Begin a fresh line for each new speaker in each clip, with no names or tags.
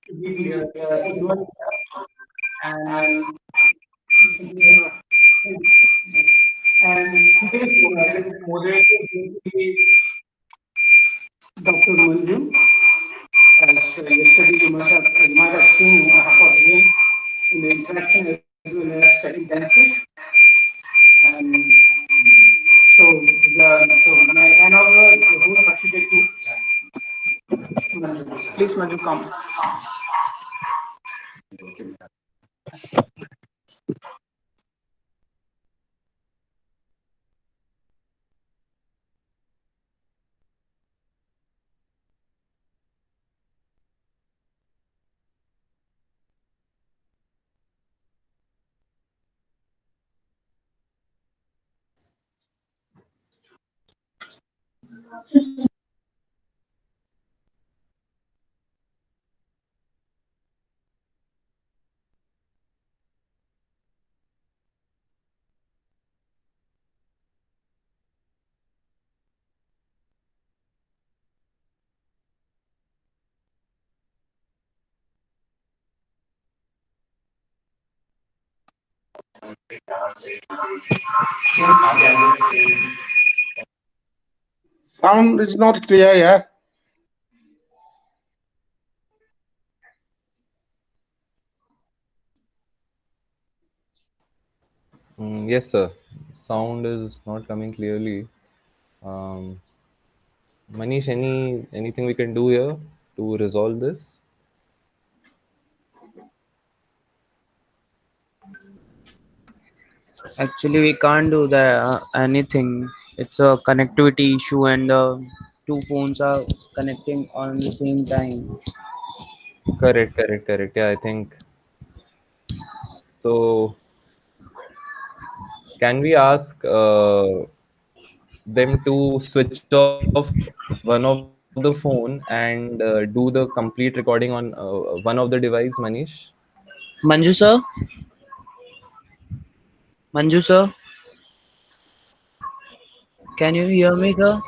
to be involved and today's moderator will be Dr. Manju. As yesterday you might have seen for him in the interaction as well as setting dances. And so my hand over the whole procedure to Manju. Please, Manju, come.
Sound is not clear, yeah?
Yes, sir. Sound is not coming clearly. Um, Manish, anything we can do here to resolve this?
Actually, we can't do anything. It's a connectivity issue, and two phones are connecting on the same time.
Correct, correct, correct. Yeah, I think so. Can we ask them to switch off one of the phone and do the complete recording on one of the device, Manish?
Manju sir, Manju sir, can you hear me, sir?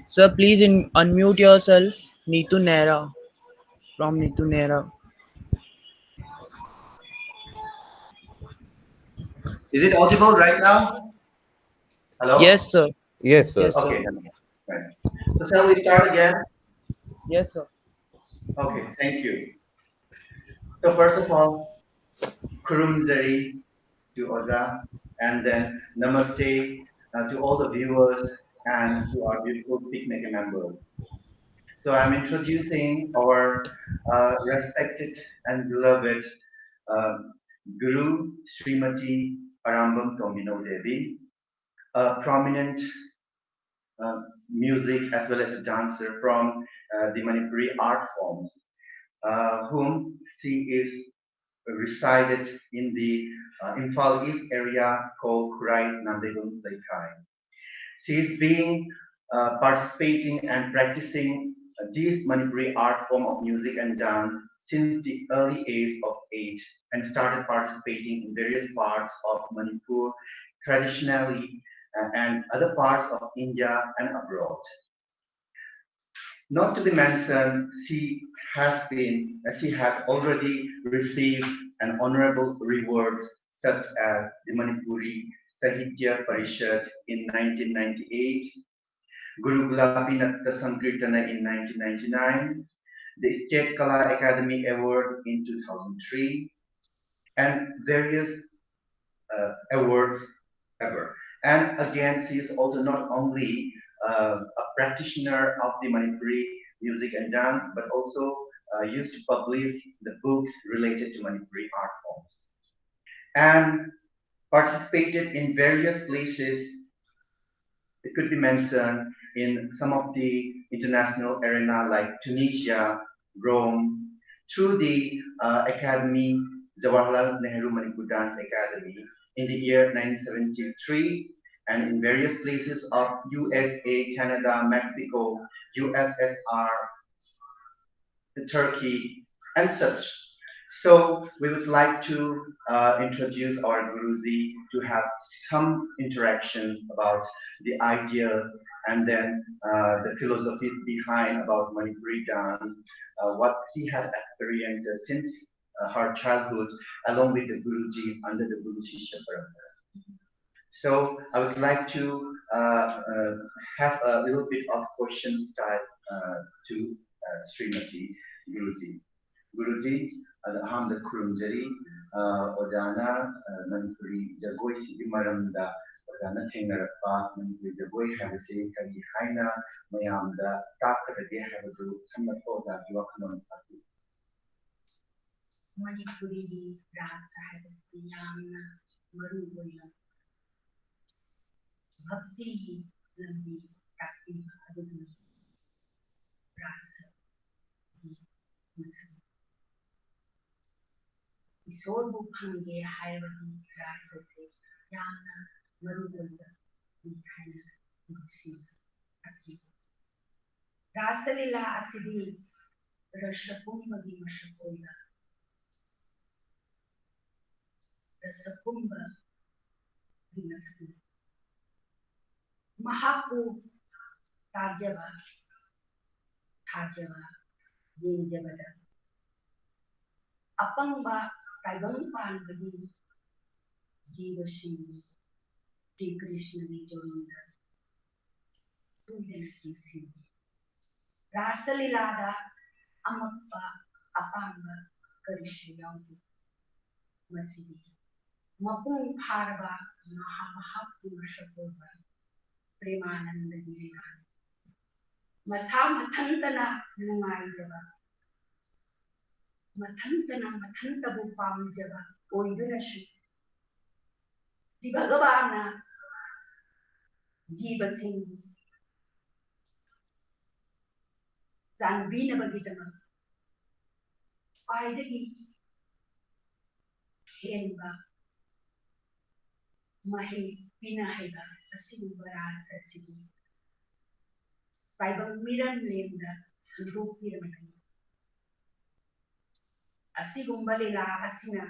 Sir, please unmute yourself. Neetu Nera from Neetu Nera.
Is it audible right now? Hello?
Yes, sir.
Yes, sir.
Yes, sir.
Okay, nice. So shall we start again?
Yes, sir.
Okay, thank you. So first of all, Kurumjari to Oza, and then Namaste to all the viewers and to our beautiful SPIC MACAY members. So I'm introducing our respected and beloved uh, Guru Srimati Arambam Tomino Devi, a prominent music as well as a dancer from the Manipuri art forms, whom she is resided in the Imphal East area called Kurai Nandegun Laikai. She is being participating and practicing this Manipuri art form of music and dance since the early age of 8 and started participating in various parts of Manipur traditionally and other parts of India and abroad. Not to be mentioned, she had already received an honorable rewards such as the Manipuri Sahitya Parishad in 1998, Guru Gulabi Natta Sankirtana in 1999, the State Kala Academy Award in 2003, and various awards ever. And again, she is also not only a practitioner of the Manipuri music and dance, but also used to publish the books related to Manipuri art forms. And participated in various places. It could be mentioned in some of the international arena like Tunisia, Rome, through the Academy, Jawaharlal Nehru Manipur Dance Academy in the year 1973 and in various places of USA, Canada, Mexico, USSR, Turkey, and such. So we would like to introduce our Guruji to have some interactions about the ideas and then the philosophies behind about Manipuri dance, what she had experienced since her childhood along with the Gurujis under the Guru Shishya Parampara. So I would like to have a little bit of question style to Srimati Guruji. Guruji, Alhamdulillah Kurumjari, Ojana, Manipuri, Jagoi Sidi Maramda, Ojana Tengarapa, Manipuri Jagoi Havasi, Kari Haina, Mayamda, Taka the Gehavadu, Samapoza, Yuakanon Patu.
Manipuri Rasa Havasi Yamna, Maruboya, Bhakti, Lambi, Kati, Adu, Rasa, Muslim. Isor Bukhange, Hayavati, Rasa, Yamna, Maruboya, Haina, Gusi, Kati. Rasa Lila Asidi, Rashapumadi Mashakoya, Rasapumba, Vinasapumba. Mahapu Tajava, Tajava, Yenjavada. Apamba, Taibampan, Badi, Jiva Shiva, Sri Krishna Vijorinda, Sudana Jisi. Rasalilada, Amappa, Apamba, Karishyamu, Masidi. Mapung Parva, Mahapu Shapova, Premananda Giriran. Masama Tantana, Nungai Java. Matantana Matantabu Pam Java, Oidurashi. The Bhagavana, Jiva Singh, Zanvina Bagitama, Paidagi, Henba, Mahi, Pinahega, a silver ass a city. Bible Miran named Sandu Pyramid. A Sigumbalila Asina,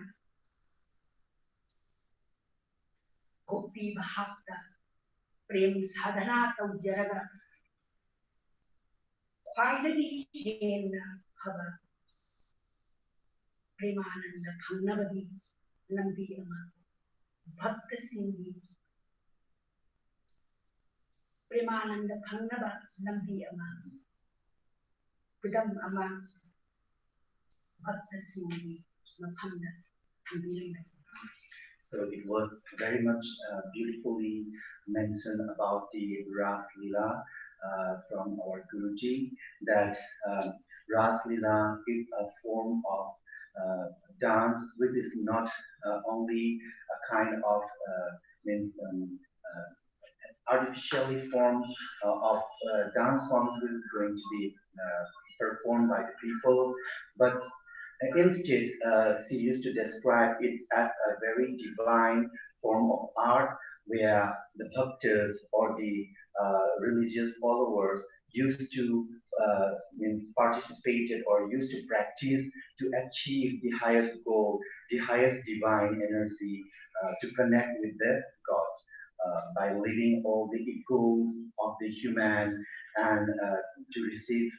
Gopi Bahapta, Prem Sadhanata Jaraga, Paidagi, Hena, Hava, Premananda Panavadi, Lambiama, Bhakta Singhi, Premananda Panava, Lambiama, Kudam Ama, Bhakta Singhi, Mapanda, Tambiama.
So it was very much beautifully mentioned about the Ras Lila from our Guruji, that Ras Lila is a form of dance which is not only a kind of means artificially formed of dance forms which is going to be performed by the people, but instead, she used to describe it as a very divine form of art where the bhaktas or the religious followers used to means participated or used to practice to achieve the highest goal, the highest divine energy to connect with the gods by leaving all the egos of the human and to receive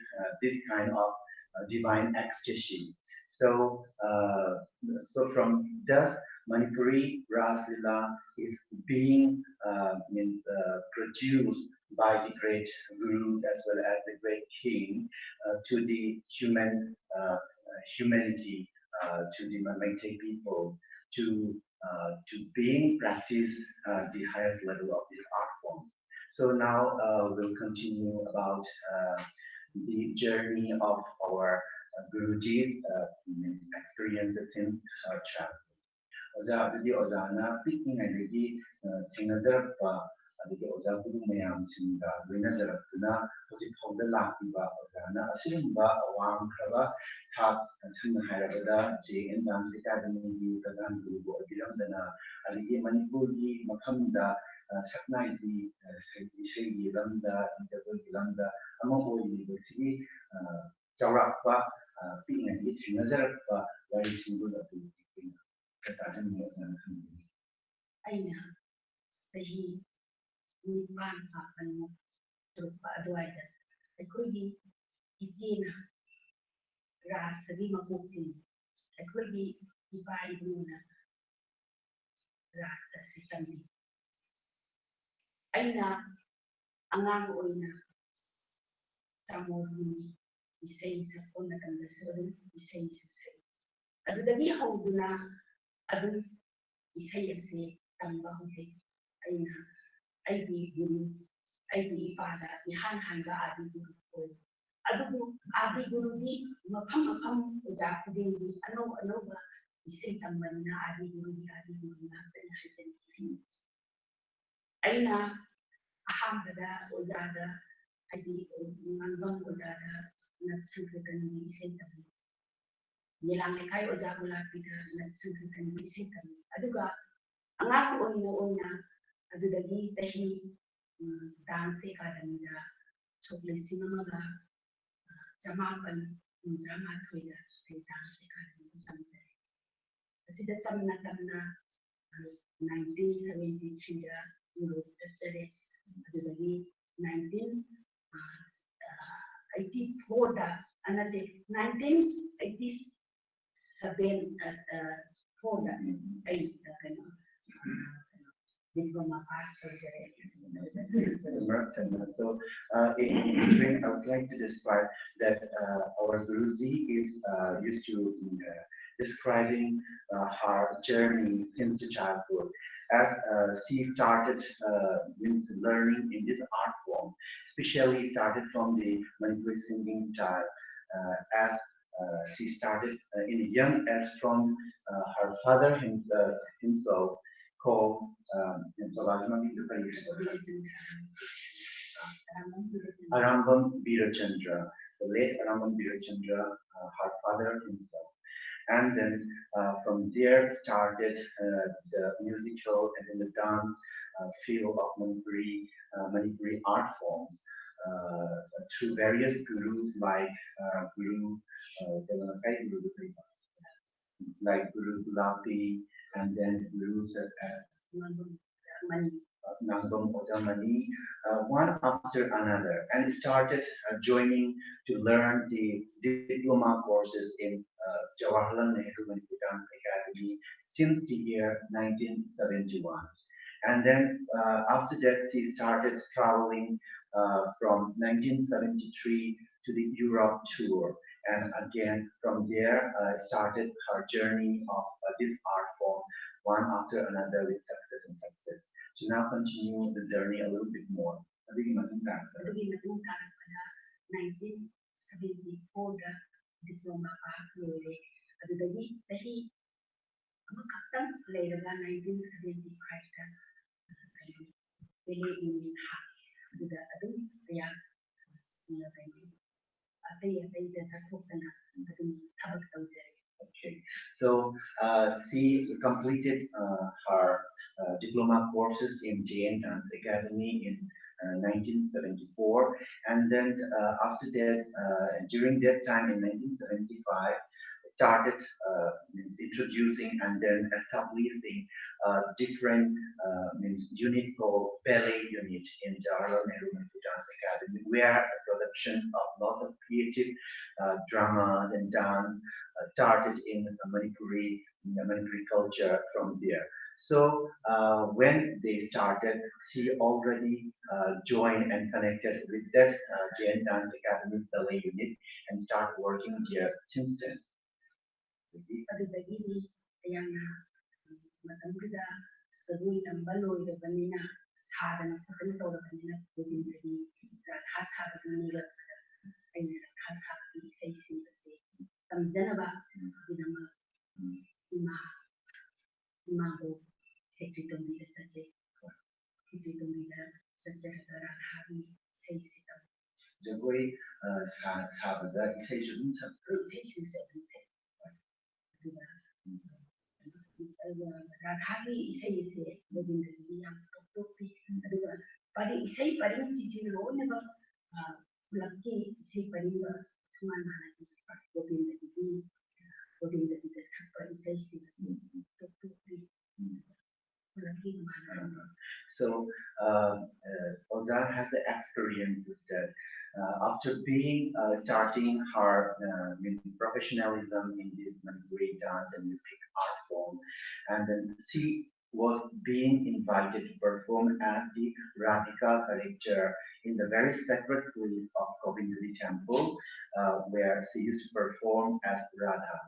this kind of divine ecstasy. So, so from thus Manipuri Ras Lila is being means produced by the great gurus as well as the great king to the humanity, to the Meitei peoples, to being practiced the highest level of this art form. So now we'll continue about the journey of our Guruji's means experiences in childhood. Oza adigi ozana picking adigi thengnazarappa adigi oza guru mayam singa loinazaraptuna hojik fawda lakiba ozana asigumba awangkraba thak samna hairabada JN Dance Academy gi pradhan guru bu oibiramdana adigi Manipur gi mafamda saknaidi isegi lamda jagoi lamda ama oiribasigi chawrakpa ꯄꯤꯛꯏꯉꯩꯗꯒꯤ ꯊꯦꯡꯅꯖꯔꯛꯄ ꯋꯥꯔꯤꯁꯤꯡꯗꯨ ꯑꯗꯨ ꯑꯩꯈꯣꯏꯅ ꯇꯥꯖꯅꯤꯡꯉꯦꯅ ꯈꯟꯖꯩ꯫
ꯑꯩꯅ ꯆꯍꯤ 9 ꯃꯥꯄꯟꯃꯨꯛ ꯁꯨꯔꯛꯄ ꯑꯗꯨꯋꯥꯏꯗ ꯑꯩꯈꯣꯏꯒꯤ ꯏꯆꯦꯅ ꯔꯥꯁꯇꯒꯤ ꯃꯀꯣꯛꯁꯤꯡ ꯑꯩꯈꯣꯏꯒꯤ ꯏꯄꯥ ꯏꯄꯨꯅ ꯔꯥꯁ ꯑꯁꯤ ꯇꯝꯕꯤ꯫ ꯑꯩꯅ ꯑꯉꯥꯡ ꯑꯣꯏꯅ ꯆꯥꯃꯣꯜꯒꯤ ꯏꯁꯩ ꯁꯛꯄ ꯃꯇꯝꯗꯁꯨ ꯑꯗꯨꯝ ꯏꯁꯩꯁꯨ ꯁꯛꯏ꯫ ꯑꯗꯨꯗꯒꯤ ꯍꯧꯗꯨꯅ ꯑꯗꯨꯝ ꯏꯁꯩ ꯑꯁꯤ ꯇꯝꯕ ꯍꯧꯖꯩ꯫ ꯑꯩꯅ ꯑꯩꯒꯤ ꯒꯨꯔꯨ ꯑꯩꯒꯤ ꯏꯄꯥꯗ ꯏꯍꯥꯟ ꯍꯥꯟꯕ ꯑꯥꯗꯤ ꯒꯨꯔꯨ ꯑꯣꯏ꯫ ꯑꯗꯨꯕꯨ ꯑꯥꯗꯤ ꯒꯨꯔꯨꯗꯤ ꯃꯐꯝ ꯃꯐꯝ ꯑꯣꯖꯥ ꯈꯨꯗꯤꯡꯒꯤ ꯑꯅꯧ ꯑꯅꯧꯕ ꯏꯁꯩ ꯇꯝꯕꯅꯤꯅ ꯑꯥꯗꯤ ꯒꯨꯔꯨ ꯉꯥꯛꯇꯅꯤ ꯍꯥꯏꯖꯅꯤꯡꯉꯤ꯫ ꯑꯩꯅ ꯑꯍꯥꯟꯕꯗ ꯑꯣꯖꯥꯗ ꯍꯥꯏꯗꯤ ꯉꯥꯡꯕꯝ ꯑꯣꯖꯥꯗ ꯅꯠ ꯁꯪꯀ꯭ꯔꯤꯇꯟꯒꯤ ꯏꯁꯩ ꯇꯝꯃꯤ꯫ ꯌꯦꯂꯥꯡ ꯂꯩꯀꯥꯏ ꯑꯣꯖꯥ ꯒꯣꯂꯥꯄꯤꯗ ꯅꯠ ꯁꯪꯀ꯭ꯔꯤꯇꯟꯒꯤ ꯏꯁꯩ ꯇꯝꯃꯤ꯫ ꯑꯗꯨꯒ ꯑꯉꯥꯡ ꯑꯣꯏꯅ ꯑꯗꯨꯗꯒꯤ ꯆꯍꯤ ꯗꯥꯟꯁ ꯑꯦꯀꯥꯗꯃꯤꯗ ꯁꯣꯛ 1989ꯗ ꯑꯩ ꯗꯥꯟꯁ ꯑꯦꯀꯥꯗꯃꯤꯗ ꯇꯝꯖꯔꯦ꯫ ꯑꯁꯤꯗ ꯇꯝꯅ 1973ꯗ ꯌꯨꯔꯣꯞ ꯆꯠꯆꯔꯦ꯫ ꯑꯗꯨꯗꯒꯤ 1984ꯗ ꯅꯠꯇꯦ 1987 ꯑꯩ ꯀꯩꯅꯣ diploma pass tꯧꯖꯔꯦ꯫
So, in between, I would like to describe that our Guruji is used to describing her journey since the childhood, as she started means learning in this art form, especially started from the Manipuri singing style, as she started in a young age from her father himself called Arambam Virachandra, the late Arambam Virachandra, her father himself. And then from there started the musical and then the dance field of Manipuri art forms through various gurus like Guru like Guru Gulapi, and then gurus such as Nangam Ojamani, one after another, and started joining to learn the diploma courses in Jawaharlal Nehru Manipuri Dance Academy since the year 1971. And then after that, she started traveling from 1973 to the Europe tour. And again, from there, started her journey of this art form, one after another with success and success. To now continue the journey a little bit more.
ꯑꯗꯨꯒꯤ ꯃꯇꯨꯡ ꯇꯥꯔꯛꯄꯗ 1974ꯗ diploma pass ꯂꯣꯏꯔꯦ꯫ ꯑꯗꯨꯗꯒꯤ ꯆꯍꯤ ꯑꯃꯈꯛꯇꯪ ꯂꯩꯔꯒ 1975ꯗ ꯄꯦꯂꯦ union ꯍꯥꯡꯉꯦ꯫ ꯑꯗꯨꯗ ꯑꯗꯨꯝ ꯀꯌꯥ ꯑꯇꯩꯗ ꯆꯠꯊꯣꯛꯇꯅ ꯑꯗꯨꯝ ꯊꯕꯛ ꯇꯧꯖꯔꯦ꯫
Okay, so she completed her diploma courses in Jain Dance Academy in 1974, and then after that, during that time in 1975, started introducing and then establishing different unit called ballet unit in Jawaharlal Nehru Manipuri Dance Academy, where productions of lots of creative dramas and dance started in Manipuri culture from there. So when they started, she already joined and connected with that Jain Dance Academy's ballet unit and start working here since then.
ꯑꯗꯨꯗꯒꯤꯗꯤ ꯑꯩꯍꯥꯛꯅ ꯃꯇꯝꯗꯨꯗ ꯖꯒꯣꯏ ꯇꯝꯕ ꯂꯣꯏꯔꯕꯅꯤꯅ ꯁꯥꯗꯅ ꯈꯣꯠꯇꯅ ꯇꯧꯔꯕꯅꯤꯅ ꯒꯣꯕꯤꯟꯗꯒꯤ ꯔꯥꯙꯥ ꯁꯥꯕꯗꯨ ꯅꯤꯔꯛꯄꯗ ꯑꯩꯅ ꯔꯥꯙꯥ ꯁꯥꯕꯒꯤ ꯏꯁꯩꯁꯤꯡ ꯑꯁꯤ ꯇꯝꯖꯅꯕꯒꯤꯗꯃꯛ ꯏꯃꯥꯕꯨ ꯈꯦꯇ꯭ꯔꯤ ꯇꯣꯝꯕꯤꯗ ꯆꯠꯆꯩ꯫ ꯈꯦꯇ꯭ꯔꯤ ꯇꯣꯝꯕꯤꯗ ꯆꯠꯆꯔꯒ ꯔꯥꯙꯥꯒꯤ ꯏꯁꯩꯁꯤ ꯇꯝꯃꯤ꯫
ꯖꯒꯣꯏ ꯁꯥꯕꯗ ꯏꯁꯩꯁꯨ ꯑꯗꯨꯝ ꯁꯛꯄ꯭ꯔꯥ?
이세이수세 라타기 이세이세 여기들이 양 똑똑히 그리고 빨리 이세이 빠른 지지를 오늘은 ꯄꯨꯂꯞꯀꯤ ꯏꯁꯩ ꯄꯔꯤꯕ ꯁꯨꯃꯥꯏꯅ ꯃꯥꯟꯅꯗꯦ ꯒꯣꯕꯤꯟꯗꯒꯤꯗ ꯁꯛꯄ ꯏꯁꯩꯁꯤꯡ ꯑꯁꯤ ꯇꯣꯞ ꯇꯣꯞꯄꯤ ꯄꯨꯂꯞꯀꯤ ꯃꯥꯟꯅꯔꯝꯕ.
So Oza has the experiences that after being starting her means professionalism in this Manipuri dance and music art form, and then she was being invited to perform as the Radhika character in the very sacred place of Govindaji temple, where she used to perform as Radha.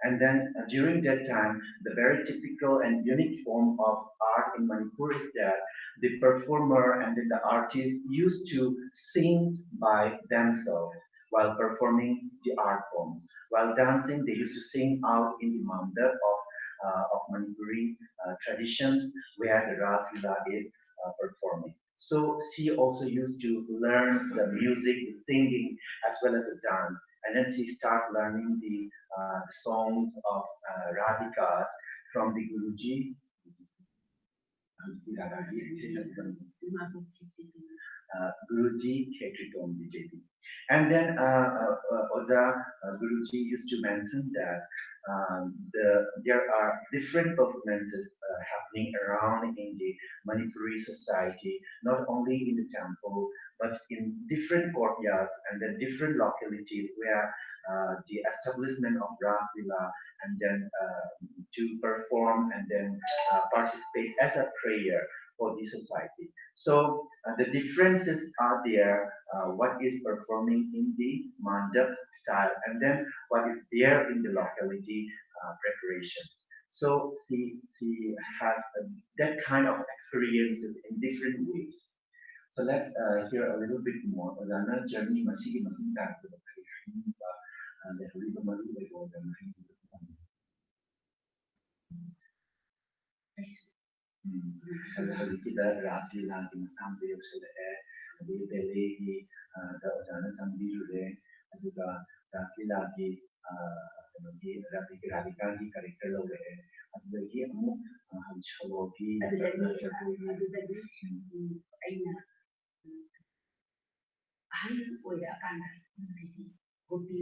And then during that time, the very typical and unique form of art in Manipur is that the performer and then the artist used to sing by themselves while performing the art forms. While dancing, they used to sing out in the mandap of Manipuri traditions where the Ras Leela is performing. So she also used to learn the music, the singing, as well as the dance. And then she started learning the songs of Radhikas from the Guruji. Guruji Khetriton BJP. And then Oza Guruji used to mention that there are different performances happening around in the Manipuri society, not only in the temple, but in different courtyards and then different localities where the establishment of Ras Leela and then to perform and then participate as a prayer for the society. So the differences are there, what is performing in the mandap style and then what is there in the locality preparations. So she has that kind of experiences in different ways. So let's hear a little bit more. Ozana journey masigi mahinda hꯧꯖꯤꯛꯀꯤꯗ Ras ꯂꯤꯂꯥꯒꯤ ꯃꯇꯥꯡꯗ ꯌꯧꯁꯤꯜꯂꯛꯑꯦ ꯑꯗꯒꯤ ꯕꯦꯂꯦꯒꯤ ꯗ ꯑꯣꯖꯥꯅ ꯆꯪꯕꯤꯔꯨꯔꯦ ꯑꯗꯨꯒ ꯔꯥꯁ ꯂꯤꯂꯥꯒꯤ ꯀꯩꯅꯣꯒꯤ ꯔꯥꯙꯤꯀꯥꯒꯤ character ꯂꯧꯔꯛꯑꯦ ꯑꯗꯨꯗꯒꯤ ꯑꯃꯨꯛ ꯁꯣꯂꯣꯒꯤ
ꯑꯗꯨꯗꯒꯤ ꯑꯩꯅ ꯑꯍꯜ ꯑꯣꯏꯔꯛꯑꯀꯥꯟꯗ ꯍꯥꯏꯗꯤ ꯒꯣꯄꯤ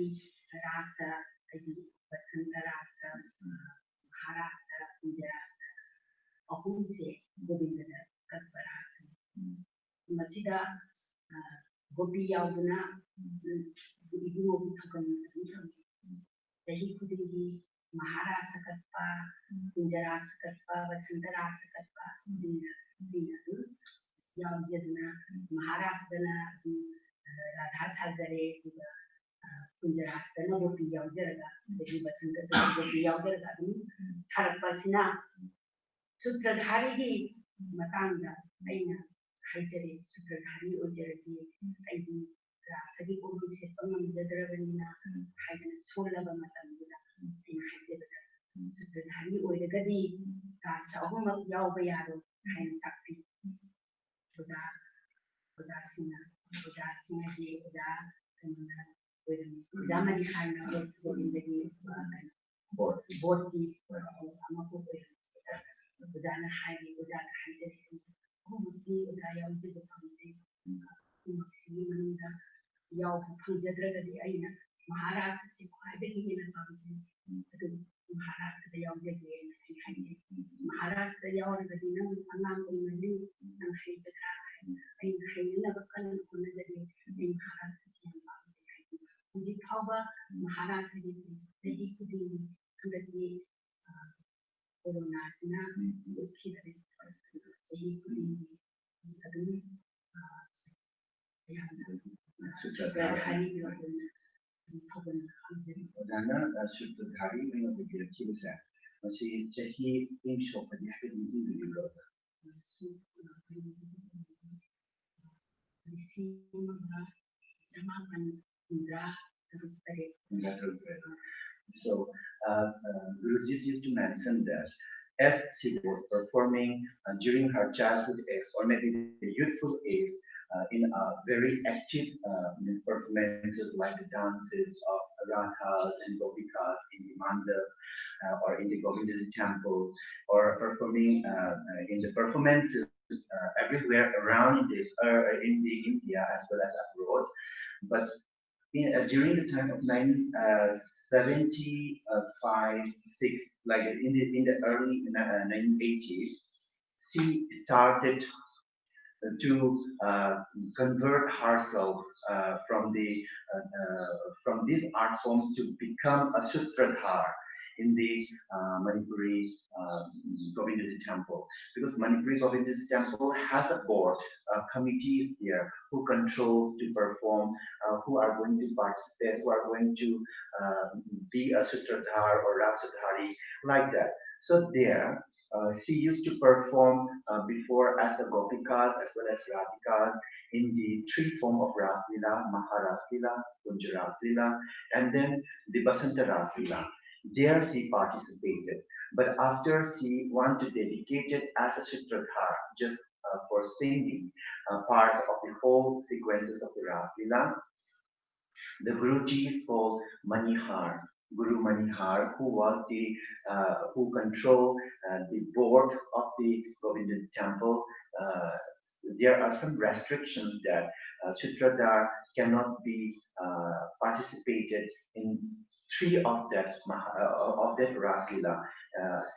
ꯔꯥꯁ ꯍꯥꯏꯗꯤ ꯕꯁꯟꯇ ꯔꯥꯁ ꯃꯍꯥꯔꯥꯁ ꯀꯨꯟꯖꯔꯥꯁ ꯑꯍꯨꯝꯁꯦ ꯒꯣꯕꯤꯟꯗꯗ ꯀꯠꯄ ꯔꯥꯁꯅꯤ. ꯃꯁꯤꯗ ꯒꯣꯄꯤ ꯌꯥꯎꯗꯨꯅ ꯏꯕꯨꯡꯉꯣꯕꯨ ꯊꯧꯒꯜ ꯑꯗꯨꯝ ꯇꯧꯏ. ꯆꯍꯤ ꯈꯨꯗꯤꯡꯒꯤ ꯃꯍꯥꯔꯥꯁ ꯀꯠꯄ, ꯀꯨꯟꯖꯔꯥꯁ ꯀꯠꯄ, ꯕꯁꯟꯇ ꯔꯥꯁ ꯀꯠꯄ ꯑꯗꯨꯝ ꯌꯥꯎꯖꯗꯨꯅ ꯃꯍꯥꯔꯥꯁꯇꯅ ꯑꯗꯨꯝ ꯔꯥꯙꯥ ꯁꯥꯖꯔꯦ ꯑꯗꯨꯒ ꯀꯨꯟꯖꯔꯥꯁꯇꯅ ꯒꯣꯄꯤ ꯌꯥꯎꯖꯔꯒ ꯑꯗꯒꯤ ꯕꯁꯟꯇꯗꯅ ꯒꯣꯄꯤ ꯌꯥꯎꯖꯔꯒ ꯑꯗꯨꯝ ꯁꯥꯔꯛꯄ ꯑꯁꯤꯅ ꯁꯨꯇ꯭ꯔꯙꯥꯔꯤꯒꯤ ꯃꯇꯥꯡꯗ ꯑꯩꯅ ꯍꯥꯏꯖꯔꯦ. ꯁꯨꯇ꯭ꯔꯙꯥꯔꯤ ꯑꯣꯏꯖꯔꯗꯤ ꯑꯩꯗꯤ ꯔꯥꯁꯒꯤ ꯀꯣꯟꯕꯤ ꯁꯦꯠꯄ ꯉꯝꯖꯗ꯭ꯔꯕꯅꯤꯅ ꯍꯥꯏꯗꯅ ꯁꯣꯜꯂꯕ ꯃꯇꯝꯗꯨꯗ ꯑꯩꯅ ꯍꯥꯏꯖꯕꯗ ꯁꯨꯇ꯭ꯔꯙꯥꯔꯤ ꯑꯣꯏꯔꯒꯗꯤ ꯔꯥꯁ ꯑꯍꯨꯝꯃꯛ ꯌꯥꯎꯕ ꯌꯥꯔꯣꯏ ꯍꯥꯏꯅ ꯇꯥꯛꯄꯤ. ꯑꯣꯖꯥꯁꯤꯡꯅꯗꯤ ꯑꯣꯖꯥ ꯀꯩꯅꯣꯅ ꯑꯣꯏꯔꯝꯃꯤ. ꯑꯣꯖꯥ ꯃꯅꯤꯍꯥꯔꯅ ꯒꯣꯕꯤꯟꯗꯒꯤ ꯕꯣꯔꯗꯀꯤ ꯑꯃꯐꯥꯎ ꯑꯣꯏꯔꯝꯃꯤ. ꯑꯣꯖꯥꯅ ꯍꯥꯏꯔꯤ, ꯑꯣꯖꯥꯗ ꯍꯥꯏꯖꯔꯤ ꯑꯍꯨꯝꯃꯛꯇꯤ ꯑꯣꯖꯥ ꯌꯥꯎꯖꯕ ꯐꯪꯖꯩ. ꯑꯍꯨꯝꯃꯛꯁꯤꯒꯤ ꯃꯅꯨꯡꯗ ꯌꯥꯎꯕ ꯐꯪꯖꯗ꯭ꯔꯒꯗꯤ ꯑꯩꯅ ꯃꯍꯥꯔꯥꯁꯁꯤ ꯈ꯭ꯋꯥꯏꯗꯒꯤ ꯍꯦꯟꯅ ꯄꯥꯝꯖꯩ. ꯑꯗꯨ ꯃꯍꯥꯔꯥꯁꯇ ꯌꯥꯎꯖꯒꯦꯅ ꯑꯩ ꯍꯥꯏꯖꯩ. ꯃꯍꯥꯔꯥꯁꯇ ꯌꯥꯎꯔꯒꯗꯤ ꯅꯪ ꯑꯉꯥꯡ ꯑꯣꯏꯃꯜꯂꯤ, ꯅꯪ ꯍꯩꯒꯗ꯭ꯔꯥ? ꯑꯩꯅ ꯍꯩꯅꯅꯕ ꯀꯟꯅ ꯍꯣꯠꯅꯖꯒꯦ. ꯑꯩ ꯃꯍꯥꯔꯥꯁꯁꯤ ꯌꯥꯝ ꯄꯥꯝꯖꯩ ꯍꯥꯏꯖꯩ. ꯍꯧꯖꯤꯛ ꯐꯥꯎꯕ ꯃꯍꯥꯔꯥꯁꯒꯤ ꯆꯍꯤ ꯈꯨꯗꯤꯡꯒꯤ ꯍꯟꯗꯛꯀꯤ ꯀꯣꯔꯣꯅꯥꯁꯤꯅ ꯎꯠꯈꯤꯗ꯭ꯔꯦ. ꯆꯍꯤ ꯈꯨꯗꯤꯡꯒꯤ ꯑꯗꯨꯝ ꯌꯥꯝꯅ ꯁꯨꯇ꯭ꯔꯙꯥꯔꯤ ꯑꯣꯏꯅ ꯊꯧꯒꯜ ꯈꯪꯖꯔꯤ.
ꯑꯣꯖꯥꯅ ꯁꯨꯇ꯭ꯔꯙꯥꯔꯤ ꯑꯣꯏꯅ ꯑꯣꯏꯕꯤꯔꯛꯈꯤꯕꯁꯦ ꯃꯁꯤ ꯆꯍꯤ ꯏꯪ ꯁꯣꯛꯄꯗꯤ ꯍꯥꯏꯐꯦꯠ ꯅꯤꯡꯁꯤꯡꯕꯤꯔꯤꯕ꯭ꯔꯣ? So Guruji used to mention that as she was performing during her childhood age or maybe the youthful age in very active performances like the dances of Radhas and Gopikas in the mandap or in the Govindaji temple or performing in the performances everywhere around in the India as well as abroad. But during the time of 1975, 6, like in the early 1980s, she started to convert herself from this art form to become a sutradhar in the Manipuri Govindji temple, because Manipuri Govindji temple has a board, committees there who controls to perform, who are going to participate, who are going to be a sutradhar or rasudhari, like that. So there, she used to perform before as a gopikas as well as radhikas in the three form of Raslila, Maharaslila, Kunja Raslila, and then the Basanta Raslila. There she participated, but after she wanted to dedicate it as a Sutradhar, just for singing part of the whole sequences of the Raslila, the Guruji is called Manihar, Guru Manihar, who was the who controlled the board of the Govinda's temple. Uh, there are some restrictions that Sutradhar cannot be participated in three of that Raslila.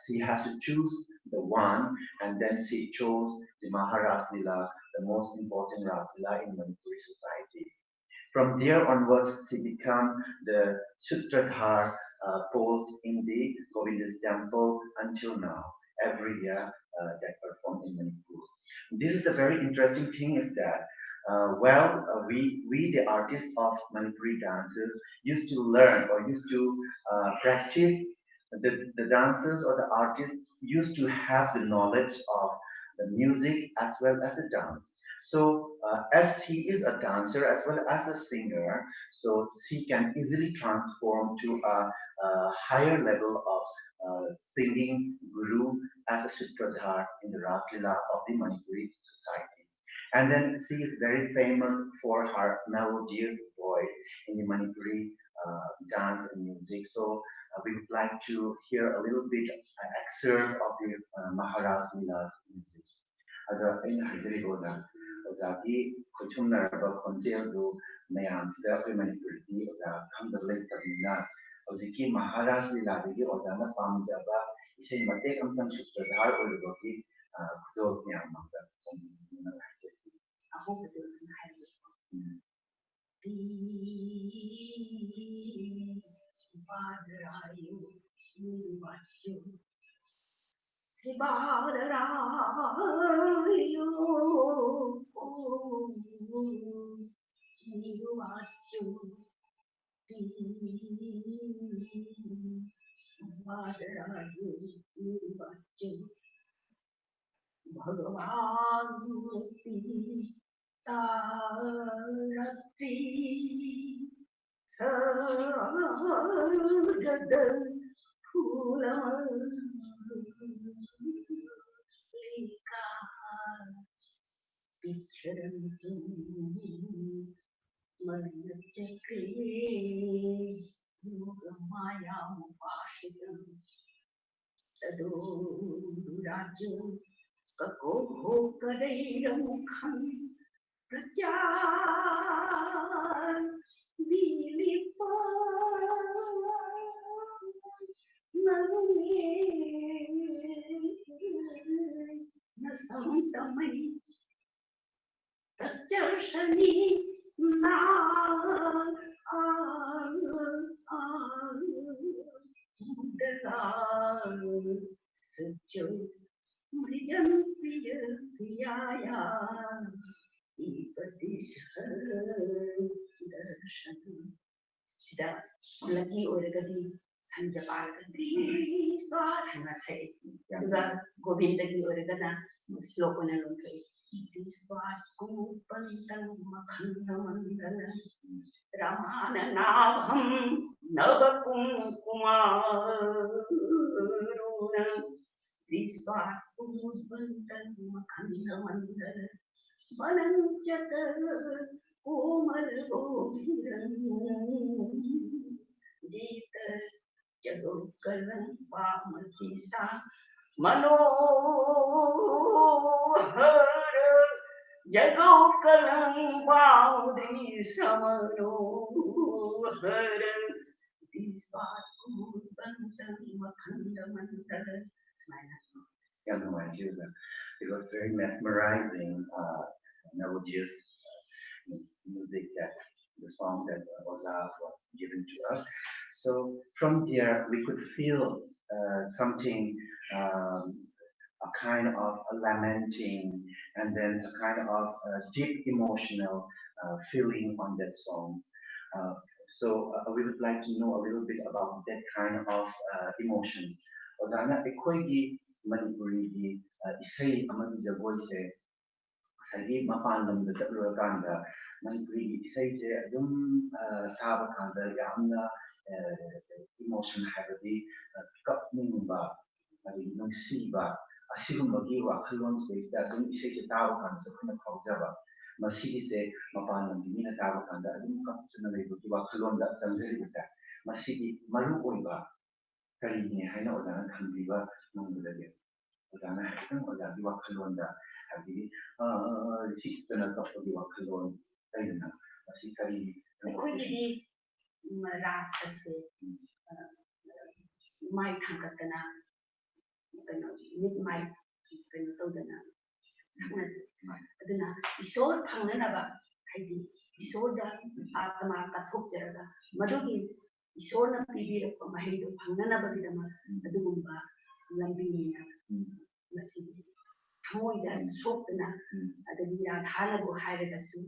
She has to choose the one, and then she chose the Maharaslila, the most important Raslila in Manipuri society. From there onwards, she became the Sutradhar post in the Govinda's temple until now. Every year, they perform in Manipur. This is the very interesting thing is that we the artists of Manipuri dances used to learn or used to practice the dancers or the artists used to have the knowledge of the music as well as the dance. So as he is a dancer as well as a singer, so she can easily transform to a higher level of singing guru as a Sutradhar in the Raslila of the Manipuri society. And then she is very famous for her melodious voice in the Manipuri dance and music. So we would like to hear a little bit excerpt of the Maharaj Leela's music. ꯑꯗ ꯑꯩꯅ ꯍꯥꯏꯖꯔꯤꯕ ꯑꯣꯖꯥꯒꯤ ꯈꯣꯏꯊꯨꯝꯅꯔꯕ ꯈꯣꯟꯖꯦꯜꯗꯨ ꯃꯌꯥꯝꯁꯤꯗ ꯑꯩꯈꯣꯏ ꯃꯅꯤꯄꯨꯔꯗꯤ ꯑꯣꯖꯥ ꯈꯪꯗꯕ ꯂꯩꯇꯕꯅꯤꯅ ꯍꯧꯖꯤꯛꯀꯤ ꯃꯍꯥꯔꯥꯖ ꯂꯤꯂꯥꯗꯒꯤ ꯑꯣꯖꯥꯅ ꯄꯥꯝꯖꯕ ꯏꯁꯩ ꯃꯇꯦꯛ ꯑꯃꯇꯪ ꯁꯨꯇ꯭ꯔꯙꯥꯔ ꯑꯣꯏꯔꯨꯕꯒꯤ ꯈꯨꯗꯣꯜ ꯃꯌꯥꯝ ꯑꯃꯇ ꯍꯥꯏꯖꯔꯤ.
ꯑꯍꯧꯕꯗ ꯑꯗꯨꯝ ꯍꯥꯏꯔꯒꯦꯀꯣ. Badarayo, Nivacho, Sibadarayo, Nivacho, Badarayo, Nivacho, Bhagavan Taratri. Sarada Phulalika Picharantu Manachakre Yogamaya Mupashitam Tado Rajo Kako Kadeira Mukham Praja Dilipa Nasamtamai Satyarshani Na Satyo Mrijan Priya Priyaya Sida lagi oragadi sanjapagadi swahanate juga govindagi oragana slokana lontai disvaskupantam makhanda mandala ramana nabham navakum kumaruna disvaskupantam makhanda mandala Mananchaka Komal Goviran Jita Jagokaran Pamatisa Manohara Jago kalang wow di samano har disbatu bantang makhanda mantara. Smile.
Yeah, no idea. It was very mesmerizing, melodious music that the song that Oza was given to us. So from there, we could feel something, a kind of a lamenting, and then a kind of deep emotional feeling on that songs. Uh, we would like to know a little bit about that kind of emotions. Ozana, ꯑꯩꯈꯣꯏꯒꯤ ꯃꯅꯤꯄꯨꯔꯤꯒꯤ ꯏꯁꯩ ꯑꯃꯗꯤ ꯖꯒꯣꯏꯁꯦ ꯉꯁꯥꯏꯒꯤ ꯃꯄꯥꯟ ꯂꯝꯗ ꯆꯠꯂꯨꯔꯀꯥꯟꯗ ꯃꯅꯤꯄꯨꯔꯤꯒꯤ ꯏꯁꯩꯁꯦ ꯑꯗꯨꯝ ꯇꯥꯕ ꯀꯥꯟꯗ ꯌꯥꯝꯅ ꯏꯃꯣꯁꯟ ꯍꯥꯏꯕꯗꯤ ꯀꯞꯅꯤꯡꯕ ꯑꯗꯒꯤ ꯅꯨꯡꯁꯤꯕ ꯑꯁꯤꯒꯨꯝꯕꯒꯤ ꯋꯥꯈꯜꯂꯣꯟꯁꯤꯗꯩꯁꯤꯗ ꯑꯗꯨꯝ ꯏꯁꯩꯁꯦ ꯇꯥꯕ ꯀꯥꯟꯗꯁꯨ ꯑꯩꯈꯣꯏꯅ ꯐꯥꯎꯖꯕ ꯃꯁꯤꯒꯤꯁꯦ ꯃꯄꯥꯟ ꯂꯝꯒꯤ ꯃꯤꯅ ꯇꯥꯕ ꯀꯥꯟꯗ ꯑꯗꯨꯝ ꯀꯞꯇꯨꯅ ꯂꯩꯕꯒꯤ ꯋꯥꯈꯜꯂꯣꯟꯗ ꯆꯪꯖꯔꯤꯕꯁꯦ ꯃꯁꯤꯒꯤ ꯃꯔꯨꯑꯣꯏꯕ ꯀꯔꯤꯅꯤ ꯍꯥꯏꯅ ꯑꯣꯖꯥꯅ ꯊꯝꯕꯤꯕ ꯉꯝꯒꯗꯒꯦ ꯑꯣꯖꯥꯅ ꯍꯥꯏꯐꯦꯠꯇꯪ ꯑꯣꯖꯥꯒꯤ ꯋꯥꯈꯜꯂꯣꯟꯗ ꯍꯥꯏꯕꯗꯤ ꯍꯤꯛꯇꯅ ꯀꯞꯄꯒꯤ ꯋꯥꯈꯜꯂꯣꯟ ꯂꯩꯗꯅ ꯃꯁꯤ ꯀꯔꯤ
ꯑꯩꯈꯣꯏꯒꯤꯗꯤ ꯔꯥꯁ ꯃꯥꯏ ꯊꯥꯡꯒꯠꯇꯅ ꯀꯩꯅꯣ ꯃꯤꯠ ꯃꯥꯏ ꯀꯩꯅꯣ ꯇꯧꯗꯅ ꯁꯛꯅꯗꯦ ꯑꯗꯨꯅ ꯏꯁꯣꯔ ꯐꯪꯅꯅꯕ ꯍꯥꯏꯗꯤ ꯏꯁꯣꯔꯗ ꯑꯥत्मा ꯀꯠꯊꯣꯛꯆꯔꯒ ꯃꯗꯨꯒꯤ ꯏꯁꯣꯔꯅ ꯄꯤꯕꯤꯔꯛꯄ ꯃꯍꯩꯗꯣ ꯐꯪꯅꯅꯕꯒꯤꯗꯃꯛ ꯑꯗꯨꯒꯨꯝꯕ ꯂꯝꯕꯤꯅꯤꯅ ꯃꯁꯤꯗꯤ ꯊꯃꯣꯏꯗ ꯁꯣꯛꯇꯅ ꯑꯗꯒꯤ ꯔꯥꯙꯥꯅꯕꯨ ꯍꯥꯏꯔꯒꯁꯨ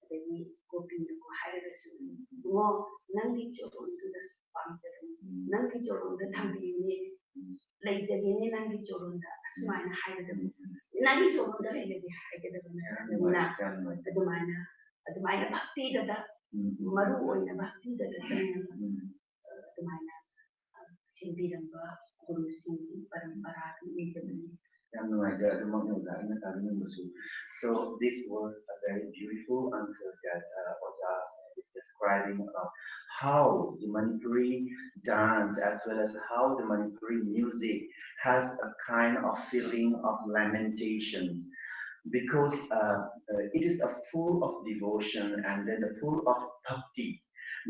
ꯑꯗꯒꯤ ꯒꯣꯄꯤꯅꯕꯨ ꯍꯥꯏꯔꯒꯁꯨ ꯏꯕꯨꯡꯉꯣ ꯅꯪꯒꯤ ꯆꯣꯔꯣꯟꯗꯨꯗ ꯄꯥꯝꯖꯕꯅꯤ ꯅꯪꯒꯤ ꯆꯣꯔꯣꯟꯗ ꯊꯝꯕꯤꯌꯨꯅꯦ ꯂꯩꯖꯒꯦꯅꯦ ꯅꯪꯒꯤ ꯆꯣꯔꯣꯟꯗ ꯑꯁꯨꯃꯥꯏꯅ ꯍꯥꯏꯒꯗꯕꯅꯤ ꯅꯪꯒꯤ ꯆꯣꯔꯣꯟꯗ ꯂꯩꯖꯒꯦ ꯍꯥꯏꯒꯗꯕꯅꯤ ꯑꯗꯨꯃꯥꯏꯅ ꯚꯛꯇꯤꯗꯗ ꯃꯔꯨ ꯑꯣꯏꯅ ꯚꯛꯇꯤꯗꯗꯆꯪꯉꯒ ꯑꯗꯨꯃꯥꯏꯅ ꯁꯦꯝꯕꯤꯔꯝꯕ ꯒꯨꯔꯨꯁꯤꯡꯒꯤ ꯄꯔꯝꯄꯔꯥꯒꯤ ꯂꯩꯖꯕꯅꯤ.
So this was a very beautiful answer that Oza is describing about how the Manipuri dance as well as how the Manipuri music has a kind of feeling of lamentations because it is a full of devotion and then full of bhakti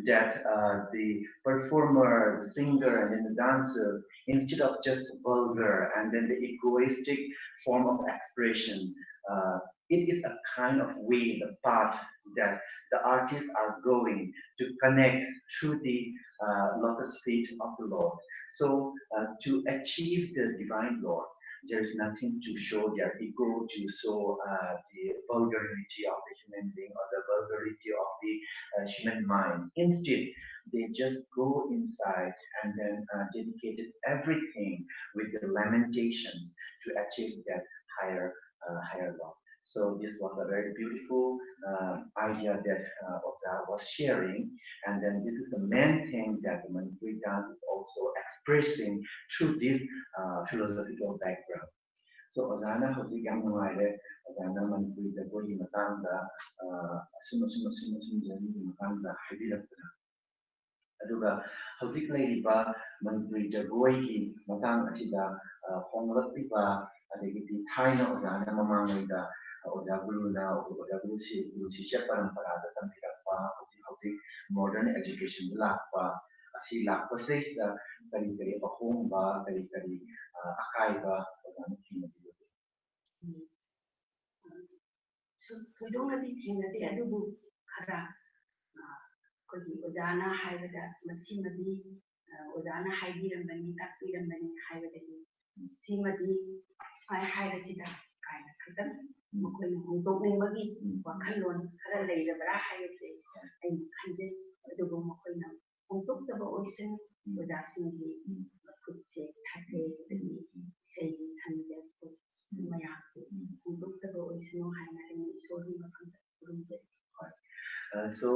that the performer, the singer, and then the dancers, instead of just vulgar and then the egoistic form of expression, it is a kind of way, the path that the artists are going to connect through the lotus feet of the Lord. So to achieve the divine Lord, there is nothing to show their ego, to show the vulgarity of the human being or the vulgarity of the human mind. Instead, they just go inside and then dedicated everything with the lamentations to achieve that higher love. So this was a very beautiful idea that Oza was sharing, and then this is the main thing that the Manipuri dance is also expressing through this philosophical background. So Ozana hauzik yam nuaire Ozana Manipuri jagoyi matangda asum jani matangda haibirakna aduga hauzik leiriba Manipuri jagoyi matang asida honglakpiba adegidi thaina Ozana mamangida Oza Guru Sisya paramparada tampirakpa hauzik modern education lakpa asi lakpa stage kari ahomba kari akaiba Ozana thina
ꯊꯣꯏꯗꯣꯛꯅꯗꯤ ꯊꯦꯡꯅꯗꯦ ꯑꯗꯨꯕꯨ ꯈꯔ ꯑꯩꯈꯣꯏꯒꯤ ꯑꯣꯖꯥꯅ ꯍꯥꯏꯕꯗ ꯃꯁꯤꯃꯗꯤ ꯑꯣꯖꯥꯅ ꯍꯥꯏꯕꯤꯔꯝꯕꯅꯤ ꯇꯥꯛꯄꯤꯔꯝꯕꯅꯤ ꯍꯥꯏꯕꯗꯒꯤ ꯁꯤꯃꯗꯤ ꯁꯨꯃꯥꯏ ꯍꯥꯏꯕꯁꯤꯗ ꯀꯥꯏꯅ ꯈꯤꯇꯪ ꯃꯈꯣꯏꯅ ꯍꯣꯡꯗꯣꯛꯅꯤꯡꯕꯒꯤ ꯋꯥꯈꯜꯂꯣꯟ ꯈꯔ ꯂꯩꯔꯕ꯭ꯔꯥ ꯍꯥꯏꯕꯁꯦ ꯑꯩꯅ ꯈꯟꯖꯩ ꯑꯗꯨꯕꯨ ꯃꯈꯣꯏꯅ ꯍꯣꯡꯗꯣꯛꯇꯕ ꯑꯣꯏꯁꯅꯨ ꯑꯣꯖꯥꯁꯤꯡꯒꯤ ꯃꯈꯨꯠꯁꯦ ꯁꯥꯊꯩ ꯑꯗꯒꯤ ꯏꯁꯩꯒꯤ ꯁꯟꯖ ꯃꯌꯥꯝꯁꯦ ꯍꯣꯡꯗꯣꯛꯇꯕ ꯑꯣꯏꯁꯅꯨ ꯍꯥꯏꯅ ꯑꯩꯅ ꯏꯁꯣꯔꯒꯤ ꯃꯐꯝꯗ ꯈꯨꯔꯨꯝꯖꯩ.
So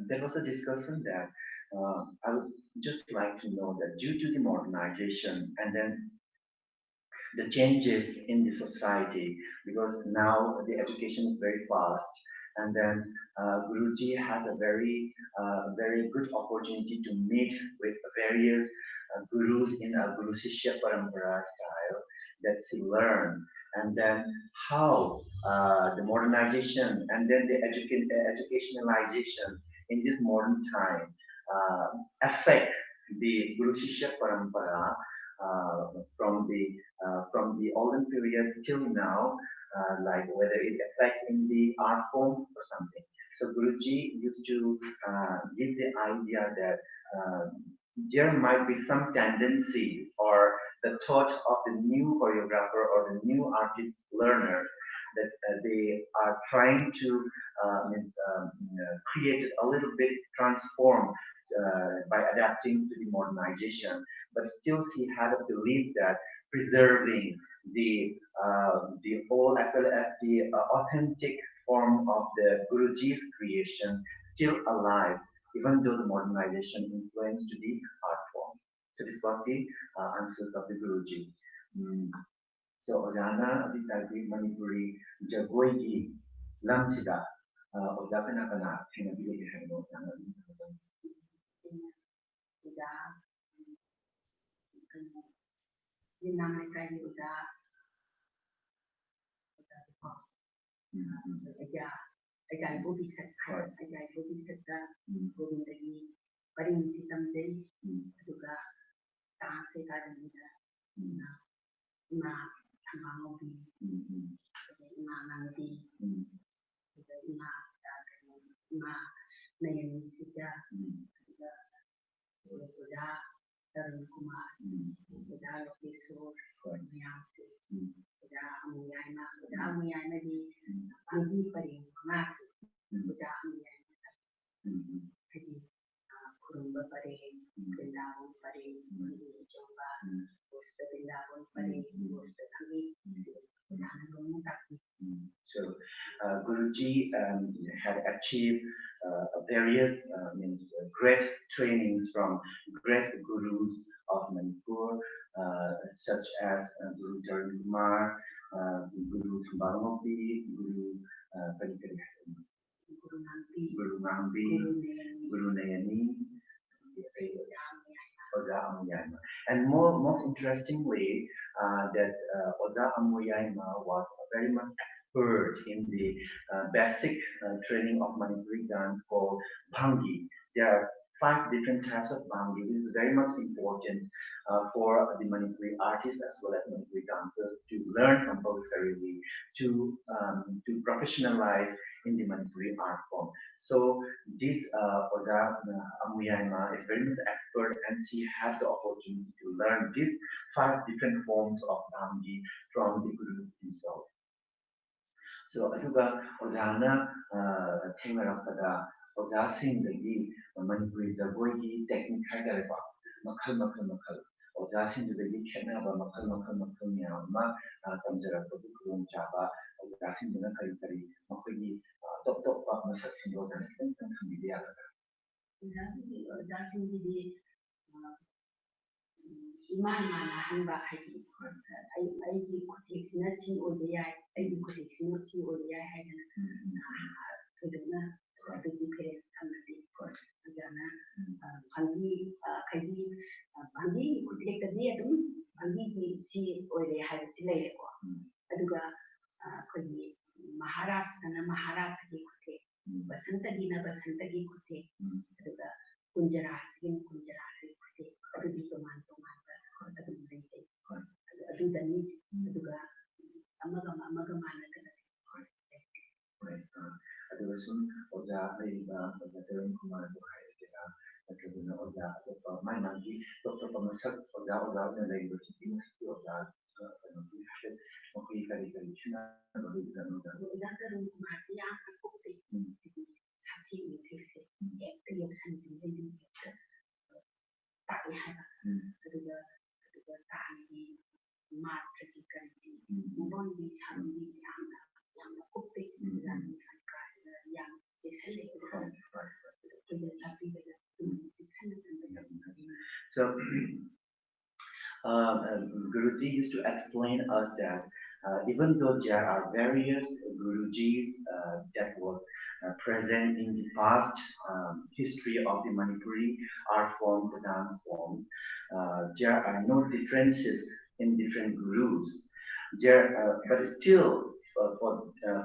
there was a discussion that I would just like to know that due to the modernization and then the changes in the society, because now the education is very fast, and then Guruji has a very good opportunity to meet with various gurus in a Guru Sishya Parampara style that he learned. and then how the modernization and then the educationalization in this modern time affect the Guru Shishya Parampara from the olden period till now, like whether it affect in the art form or something. So Guruji used to give the idea that there might be some tendency or the thought of the new choreographer or the new artist learners that they are trying to create a little bit transform by adapting to the modernization, but still he had a belief that preserving the old as well as the authentic form of the Guruji's creation still alive, even though the modernization influenced to the art form. So this was the answers of the Guruji. So Ojana Aditagi Manipuri Jagoyi Lamsida Ozakana Kana Hinabi Hano Ojana.
Ajay Bodhisatta Govindagi Parimsi Tamjay Aduga Taase Kadamida Ma Thamanobi Ma Nandi Ma Nayani Sita Oja Tarun Kumar Oja Lokeswar Mayamse Oja Amuyana Oja Amuyana di Andi Parim Masi Oja Amuyana Hadi Kurumba Parim Brindavan Parim Jomba Bosta Brindavan Parim Bosta Tangi Oja Nunutaki.
So Guruji had achieved various great trainings from great gurus of Manipur, such as Guru Tarun Kumar, Guru Thambanopi, Guru Nambi, Guru Nayani, Oza Amuyama. And most interestingly, that Oza Amuyama was very much expert in the basic training of Manipuri dance called Bhangi. There are 5 different types of Bhangi. This is very much important for the Manipuri artists as well as Manipuri dancers to learn compulsorily, to professionalize in the Manipuri art form. So this Oza Amuyama is very much expert, and she had the opportunity to learn these 5 different forms of Bhangi from the Guru himself. So aduga Ozana Thengarappada Ozasindagi Manipuri Zagoyi technique Hagareba Makal Ozasindagi Kenaba Makal Miyama Tamzara Pukum Java Ozasindana Kari Makoyi top Masak Sindozan Media.
Ozasindagi Imana Hanba Haki. I takes nursing or the eye, I takes nursing or the eye, to the parents come Pandi could take the day to Pandi see or they had a silly. Aduga Maharas and Maharas could take, Basantagina Basantagi could take, Aduga Kunjaras in Kunjaras could take, Aduga do the need to go. Amagamana.
Adusun Oza Aiba Tarun Kumar Buhaya Oza my monkey, Dr. Pamasak Oza in the University Oza Moki Kari China
Tarun Kumar, young and Saki takes it, the young lady.
So Guruji used to explain us that even though there are various Gurujis that was present in the past history of the Manipuri art form, the dance forms, there are no differences in different gurus. but still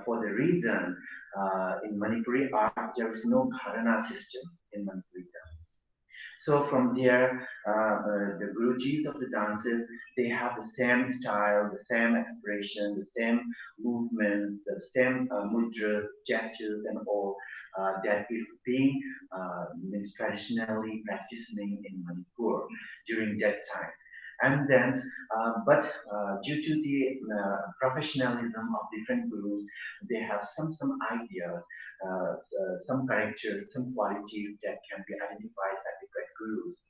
for the reason in Manipuri art there is no Karana system in Manipuri dance. So from there, the Gurujis of the dances, they have the same style, the same expression, the same movements, the same mudras, gestures, and all that is being means traditionally practicing in Manipur during that time. And then, due to the professionalism of different gurus, they have some ideas, some characters, some qualities that can be identified by different gurus.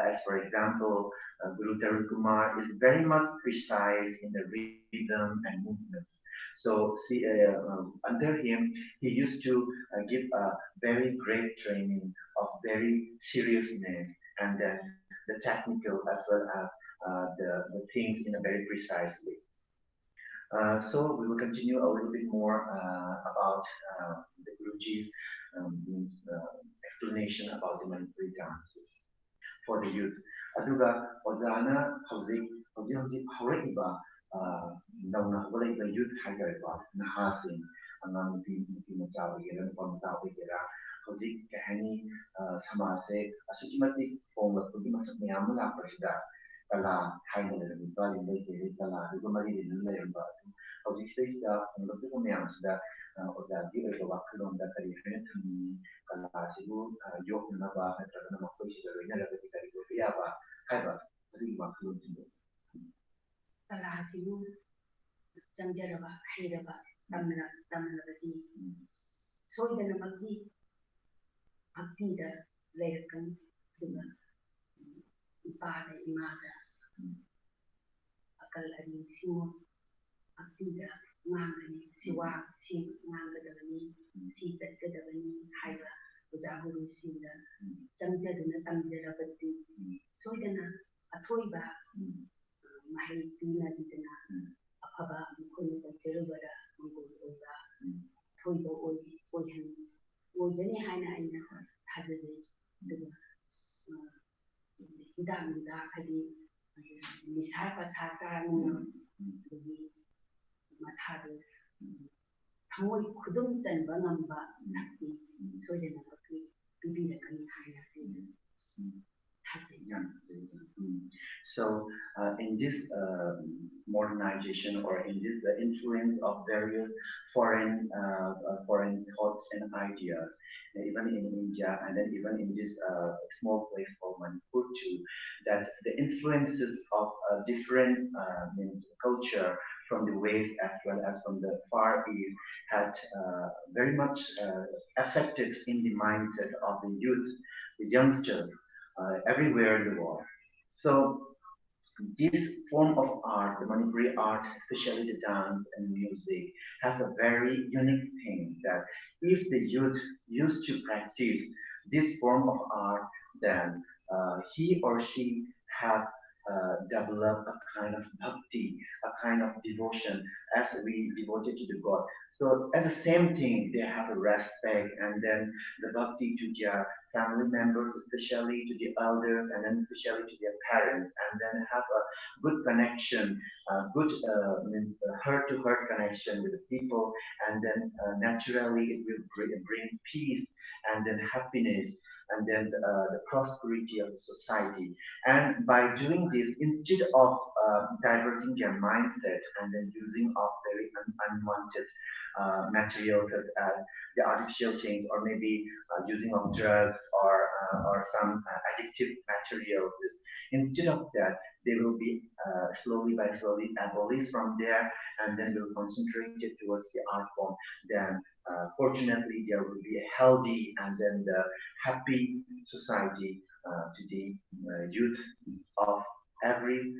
As for example, Guru Tarun Kumar is very much precise in the rhythm and movements. So, under him, he used to give a very great training of very seriousness and then the technical as well as the things in a very precise way. So we will continue a little bit more about the Guruji's explanation about the Manipuri dances for the youth. Aduga Ozana Hauzik Hauriba Nauna Hauliba Youth Hagariba Nahasin Anang Machawi and Bonsawi Hauzik Kahani Samase Asutimati form of Pudimas Yamala Prasida. Kala haina da ba yin da ke kala da kuma ri da ne ba hausi sai da da kuma yan da oza di da ba kalon da kari ne tun kala sibu yok na ba ha da na ko shi da ne da kari ko ya ba hai ba ri ba kalon sin
kala sibu jangjara ba haira ba tamna da di so da na magi abdi da lekan kuma pada imada akal ari siwa akida ngangani siwa si ngangadani si chakadani haiba ujaguru sinda jamjaduna tamjarabati soidana athoiba mahai pina didana afaba mukhoy jerubara mangol oiba thoiba oihan oidani haina aina thadade duga hidamda hadi misaka sasa ni masadu thamoi khudum chanba ngamba sakti soidena bakri bibira kani haina
So in this modernization or in this the influence of various foreign thoughts and ideas, even in India and then even in this small place called Manipur too, that the influences of different means culture from the west as well as from the far east had very much affected in the mindset of the youth, the youngsters everywhere in the world. So this form of art, the Manipuri art, especially the dance and music, has a very unique thing that if the youth used to practice this form of art, then he or she have developed a kind of bhakti, a kind of devotion as we devoted to the God. So as the same thing, they have a respect and then the bhakti to their family members, especially to the elders and then especially to their parents, and then have a good connection, good means heart-to-heart connection with the people, and then naturally it will bring peace and then happiness and then the prosperity of the society. And by doing this, instead of diverting their mindset and then using of very unwanted materials such as the artificial things or maybe using of drugs or some addictive materials, instead of that, they will be slowly abolished from there and then will concentrate it towards the art form. Then fortunately there will be a healthy and then the happy society to the youth of every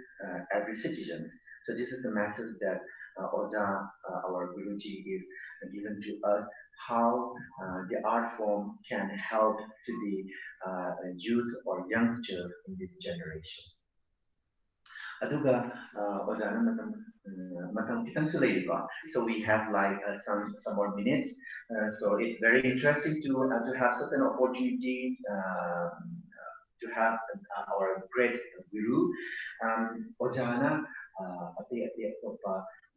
citizens. So this is the message that Oza, our Guruji, is given to us, how the art form can help to the youth or youngsters in this generation. Aduga Ozana matam kitang sulayba. So we have like some more minutes. So it's very interesting to have such an opportunity to have our great guru. Ozana ati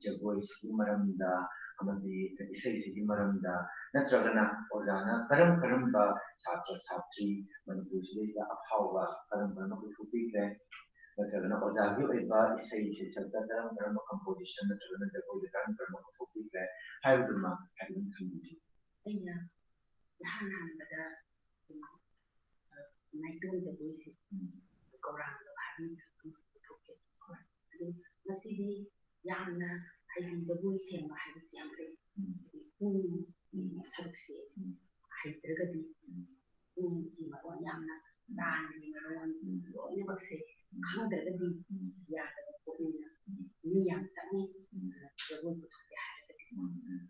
ꯖꯒꯣꯏꯁꯤꯒꯤ ꯃꯔꯝꯗ ꯑꯃꯗꯤ ꯏꯁꯩꯁꯤꯒꯤ ꯃꯔꯝꯗ ꯅꯠꯇ꯭ꯔꯒꯅ ꯑꯣꯖꯥꯅ ꯀꯔꯝꯕ ꯁꯥꯇ꯭ꯔ ꯁꯥꯇ꯭ꯔꯤ ꯃꯅꯤꯄꯨꯔꯁꯤꯗꯩꯁꯤꯗ ꯑꯐꯥꯎꯕ ꯀꯔꯝꯕ ꯄꯨꯊꯣꯛꯄꯤꯈ꯭ꯔꯦ ꯅꯠꯇ꯭ꯔꯒꯅ ꯑꯣꯖꯥꯒꯤ ꯑꯣꯏꯕ ꯏꯁꯩ ꯁꯩꯁꯛꯇ ꯀꯔꯝꯕ ꯀꯝꯄꯣꯖꯤꯁꯟ ꯅꯠꯇ꯭ꯔꯒꯅ ꯖꯒꯣꯏꯗ ꯀꯔꯝꯕ ꯄꯨꯊꯣꯛꯄꯤꯈ꯭ꯔꯦ ꯍꯥꯏꯕꯗꯨꯃ ꯍꯥꯏꯕꯗꯨ ꯊꯝꯕꯤꯁꯤ
ꯑꯩꯅ ꯏꯍꯥꯟ ꯍꯥꯟꯕꯗ ꯅꯥꯏꯇꯣꯝ ꯖꯒꯣꯏꯁꯤ ꯒꯧꯔꯥꯡꯒ ꯚꯥꯕꯤꯒ ꯄꯨꯊꯣꯛꯆꯩ ꯑꯗꯨ ꯃꯁꯤꯗꯤ ꯌꯥꯝꯅ ꯍꯥꯏꯗꯤ ꯖꯒꯣꯏ ꯁꯦꯝꯕ ꯍꯥꯏꯕꯁꯤ ꯌꯥꯝ ꯂꯩ ꯄꯨꯡꯒꯤ ꯁꯔꯨꯛꯁꯦ ꯍꯩꯇ꯭ꯔꯒꯗꯤ ꯄꯨꯡꯒꯤ ꯃꯔꯣꯟ ꯌꯥꯝꯅ ꯇꯥꯟꯒꯤ ꯃꯔꯣꯟ ꯂꯣꯏꯅꯃꯛꯁꯦ ꯈꯪꯗ꯭ꯔꯒꯗꯤ ꯌꯥꯗꯕ ꯄꯣꯠꯅꯤꯅ ꯃꯤ ꯌꯥꯝ ꯆꯪꯉꯤ ꯖꯒꯣꯏ ꯄꯨꯊꯣꯛꯀꯦ ꯍꯥꯏꯔꯒꯗꯤ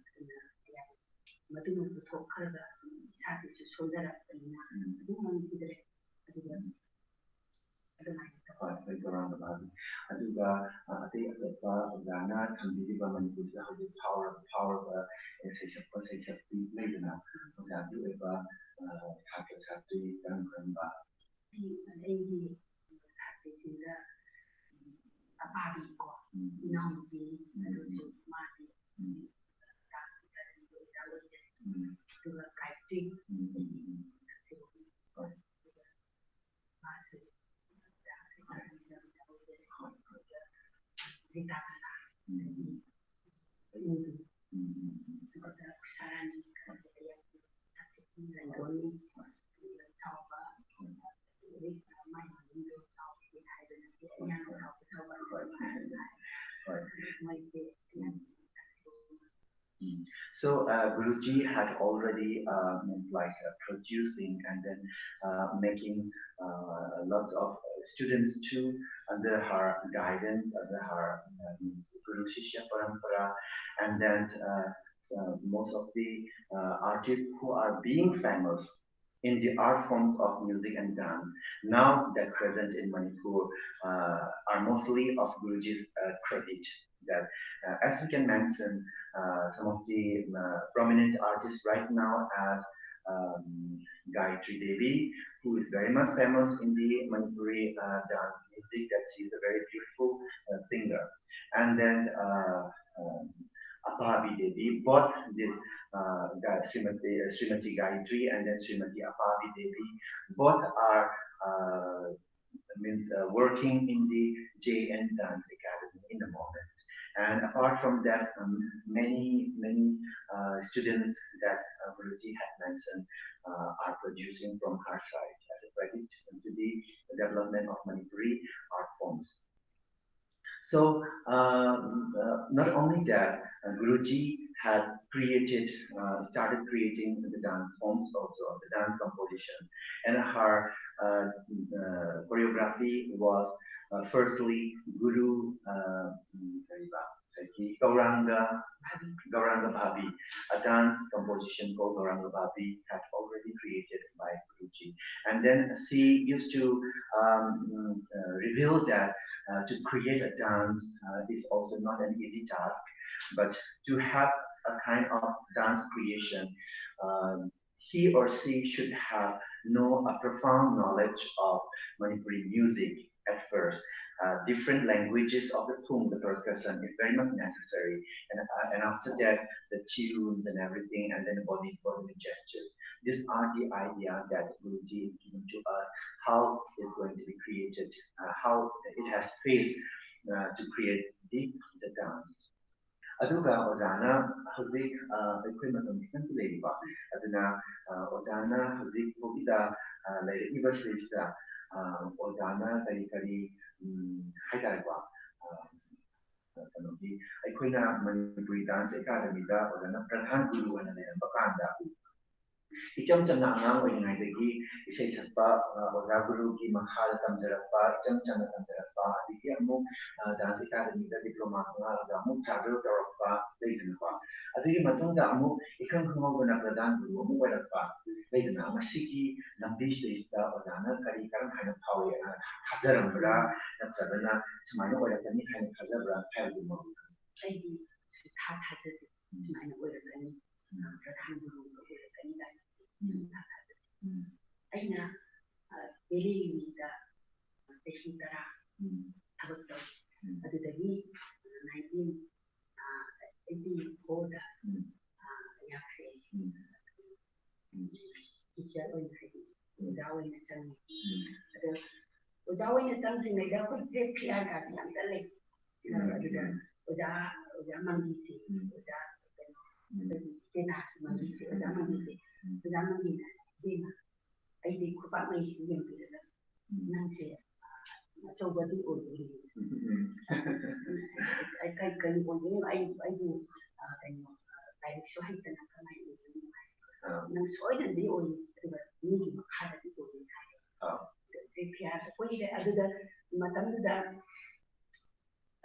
ꯑꯗꯨꯅ ꯃꯗꯨꯃ ꯄꯨꯊꯣꯛꯈ꯭ꯔꯒ ꯏꯁꯥꯁꯤꯁꯨ ꯁꯣꯟꯊꯔꯛꯄꯅꯤꯅ ꯑꯗꯨꯝ ꯉꯝꯈꯤꯗ꯭ꯔꯦ ꯑꯗꯨꯒ ꯑꯗꯨꯃꯥꯏꯅ
ꯑꯗꯨꯒ ꯑꯇꯩ ꯑꯇꯣꯞꯄ ꯑꯣꯖꯥꯅ ꯊꯝꯕꯤꯔꯤꯕ ꯃꯅꯤꯄꯨꯔꯁꯤꯗ ꯍꯧꯖꯤꯛ ꯐꯥꯎꯔꯕ ꯁꯩꯁꯛꯄ ꯁꯩꯁꯛꯄꯤ ꯂꯩꯗꯅ ꯑꯣꯖꯥꯒꯤ ꯑꯣꯏꯕ ꯁꯥꯇ꯭ꯔ ꯁꯥꯇ꯭ꯔꯤ ꯀꯔꯝꯕ
ꯑꯩꯒꯤ ꯁꯥꯇ꯭ꯔꯤꯁꯤꯡꯗ ꯑꯄꯥꯕꯤꯀꯣ ꯏꯅꯥꯎꯅꯨꯄꯤ ꯑꯗꯨꯁꯨ ꯃꯥꯒꯤ ꯑꯗꯨꯒ Gayatri 마술, 리타카라, 인도, 그것들 사람이 그들의 사실은 돈이 저거 많이 인도 저기 하는데 그냥 저거 뭐 이제 그냥
So Guruji had already producing and then making lots of students too under her guidance, under her Guru Shishya Parampara, and then most of the artists who are being famous in the art forms of music and dance now that present in Manipur are mostly of Guruji's credit. That as we can mention some of the prominent artists right now as Gayatri Devi, who is very much famous in the Manipuri dance music, that she is a very beautiful singer. And then Apabi Devi, both this Srimati Gayatri and then Srimati Apabi Devi, both are working in the JN Dance Academy in the moment. And apart from that, many students that Guruji had mentioned are producing from her side as a credit to the development of Manipuri art forms. So not only that, Guruji had started creating the dance forms also, the dance compositions, and her choreography was firstly Guru Gauranga Bhabi, a dance composition called Gauranga Bhabi had already created by Guruji. And then she used to reveal that to create a dance is also not an easy task, but to have a kind of dance creation, he or she should have a profound knowledge of Manipuri music at first. Different languages of the thum, the percussion, is very much necessary, and after that the tunes and everything, and then body gestures. These are the idea that Guruji is giving to us, how it's going to be created, how it has faced to create the dance. Aduga Ozana Hazik equipment leba Aduna Ozana Hazik Pogida Ibasista Ozana Kari Haitarwa Equina Manipuri Dance Academy da Ozana Pradhan Guru and Bakanda Icham Chana Angang Oinidagi isay sakpa Oza Guru ki Mahal Tamjarapa Icham Chana Tamjarapa Adiki Amu Dance Academy da diploma Sanga Amu Chadro Darapa Leidinapa Adiki Matunda Amu Ikam Humoguna Pradhan Guru Amu Wadapa Leidina Masiki Nambish Lista Ozana Kari Karam Hana Pawi Hazarambra Natsabana Sumana Wadakani Hana Hazabra Payadimo
Aidi Sutha Hazard Sumana Wadakani Pradhan Guru Wadakani ꯑꯩꯅ ꯗꯦꯜꯂꯤꯗ ꯆꯍꯤ 10 ꯊꯕꯛ ꯇꯧꯏ ꯑꯗꯨꯗꯒꯤ 19 ꯑꯩꯗꯤ ꯍꯣꯗ ꯌꯥꯛꯁꯦ teacher ꯑꯣꯏꯅ ꯍꯥꯏꯗꯤ ꯑꯣꯖꯥ ꯑꯣꯏꯅ ꯆꯪꯉꯤ ꯑꯗꯣ ꯑꯣꯖꯥ ꯑꯣꯏꯅ ꯆꯪꯗ꯭ꯔꯤꯉꯩꯗ ꯑꯩꯈꯣꯏ ꯇ꯭ꯔꯦꯠ ꯐꯤꯌꯥꯔꯒꯁꯤ ꯌꯥꯝ ꯆꯠꯂꯦ ꯑꯗꯨꯗ ꯑꯣꯖꯥ ꯃꯪꯒꯤꯁꯦ ꯑꯣꯖꯥ ꯑꯩꯈꯣꯏꯒꯤ ꯇꯦꯅꯥ ꯃꯪꯒꯤꯁꯦ ꯑꯣꯖꯥ ꯃꯪꯒꯤꯅ ꯏꯕꯦꯝꯃ ꯑꯩꯗꯤ ꯈꯨꯄꯥꯛ ꯃꯩꯁꯤ ꯌꯦꯡꯕꯤꯔꯒ ꯅꯪꯁꯦ ꯑꯆꯧꯕꯗꯤ ꯑꯣꯏꯗꯣꯏꯅꯤ ꯀꯔꯤ ꯑꯣꯏꯗꯣꯏꯅꯣ ꯑꯩꯕꯨ ꯀꯩꯅꯣ ꯂꯥꯏꯔꯤꯛꯁꯨ ꯍꯩꯇꯅ ꯀꯃꯥꯏꯅ ꯑꯣꯏꯗꯣꯏꯅꯣ ꯍꯥꯏ ꯅꯪ ꯁꯣꯏꯗꯅꯗꯤ ꯑꯣꯏꯅꯤ ꯑꯗꯨꯒ ꯃꯤꯒꯤ ꯃꯈꯥꯗꯗꯤ ꯑꯣꯏꯗꯣꯏꯅꯤ ꯍꯥꯏ ꯑꯩꯈꯣꯏꯒꯤ ꯑꯗꯨꯗ ꯃꯇꯝꯗꯨꯗ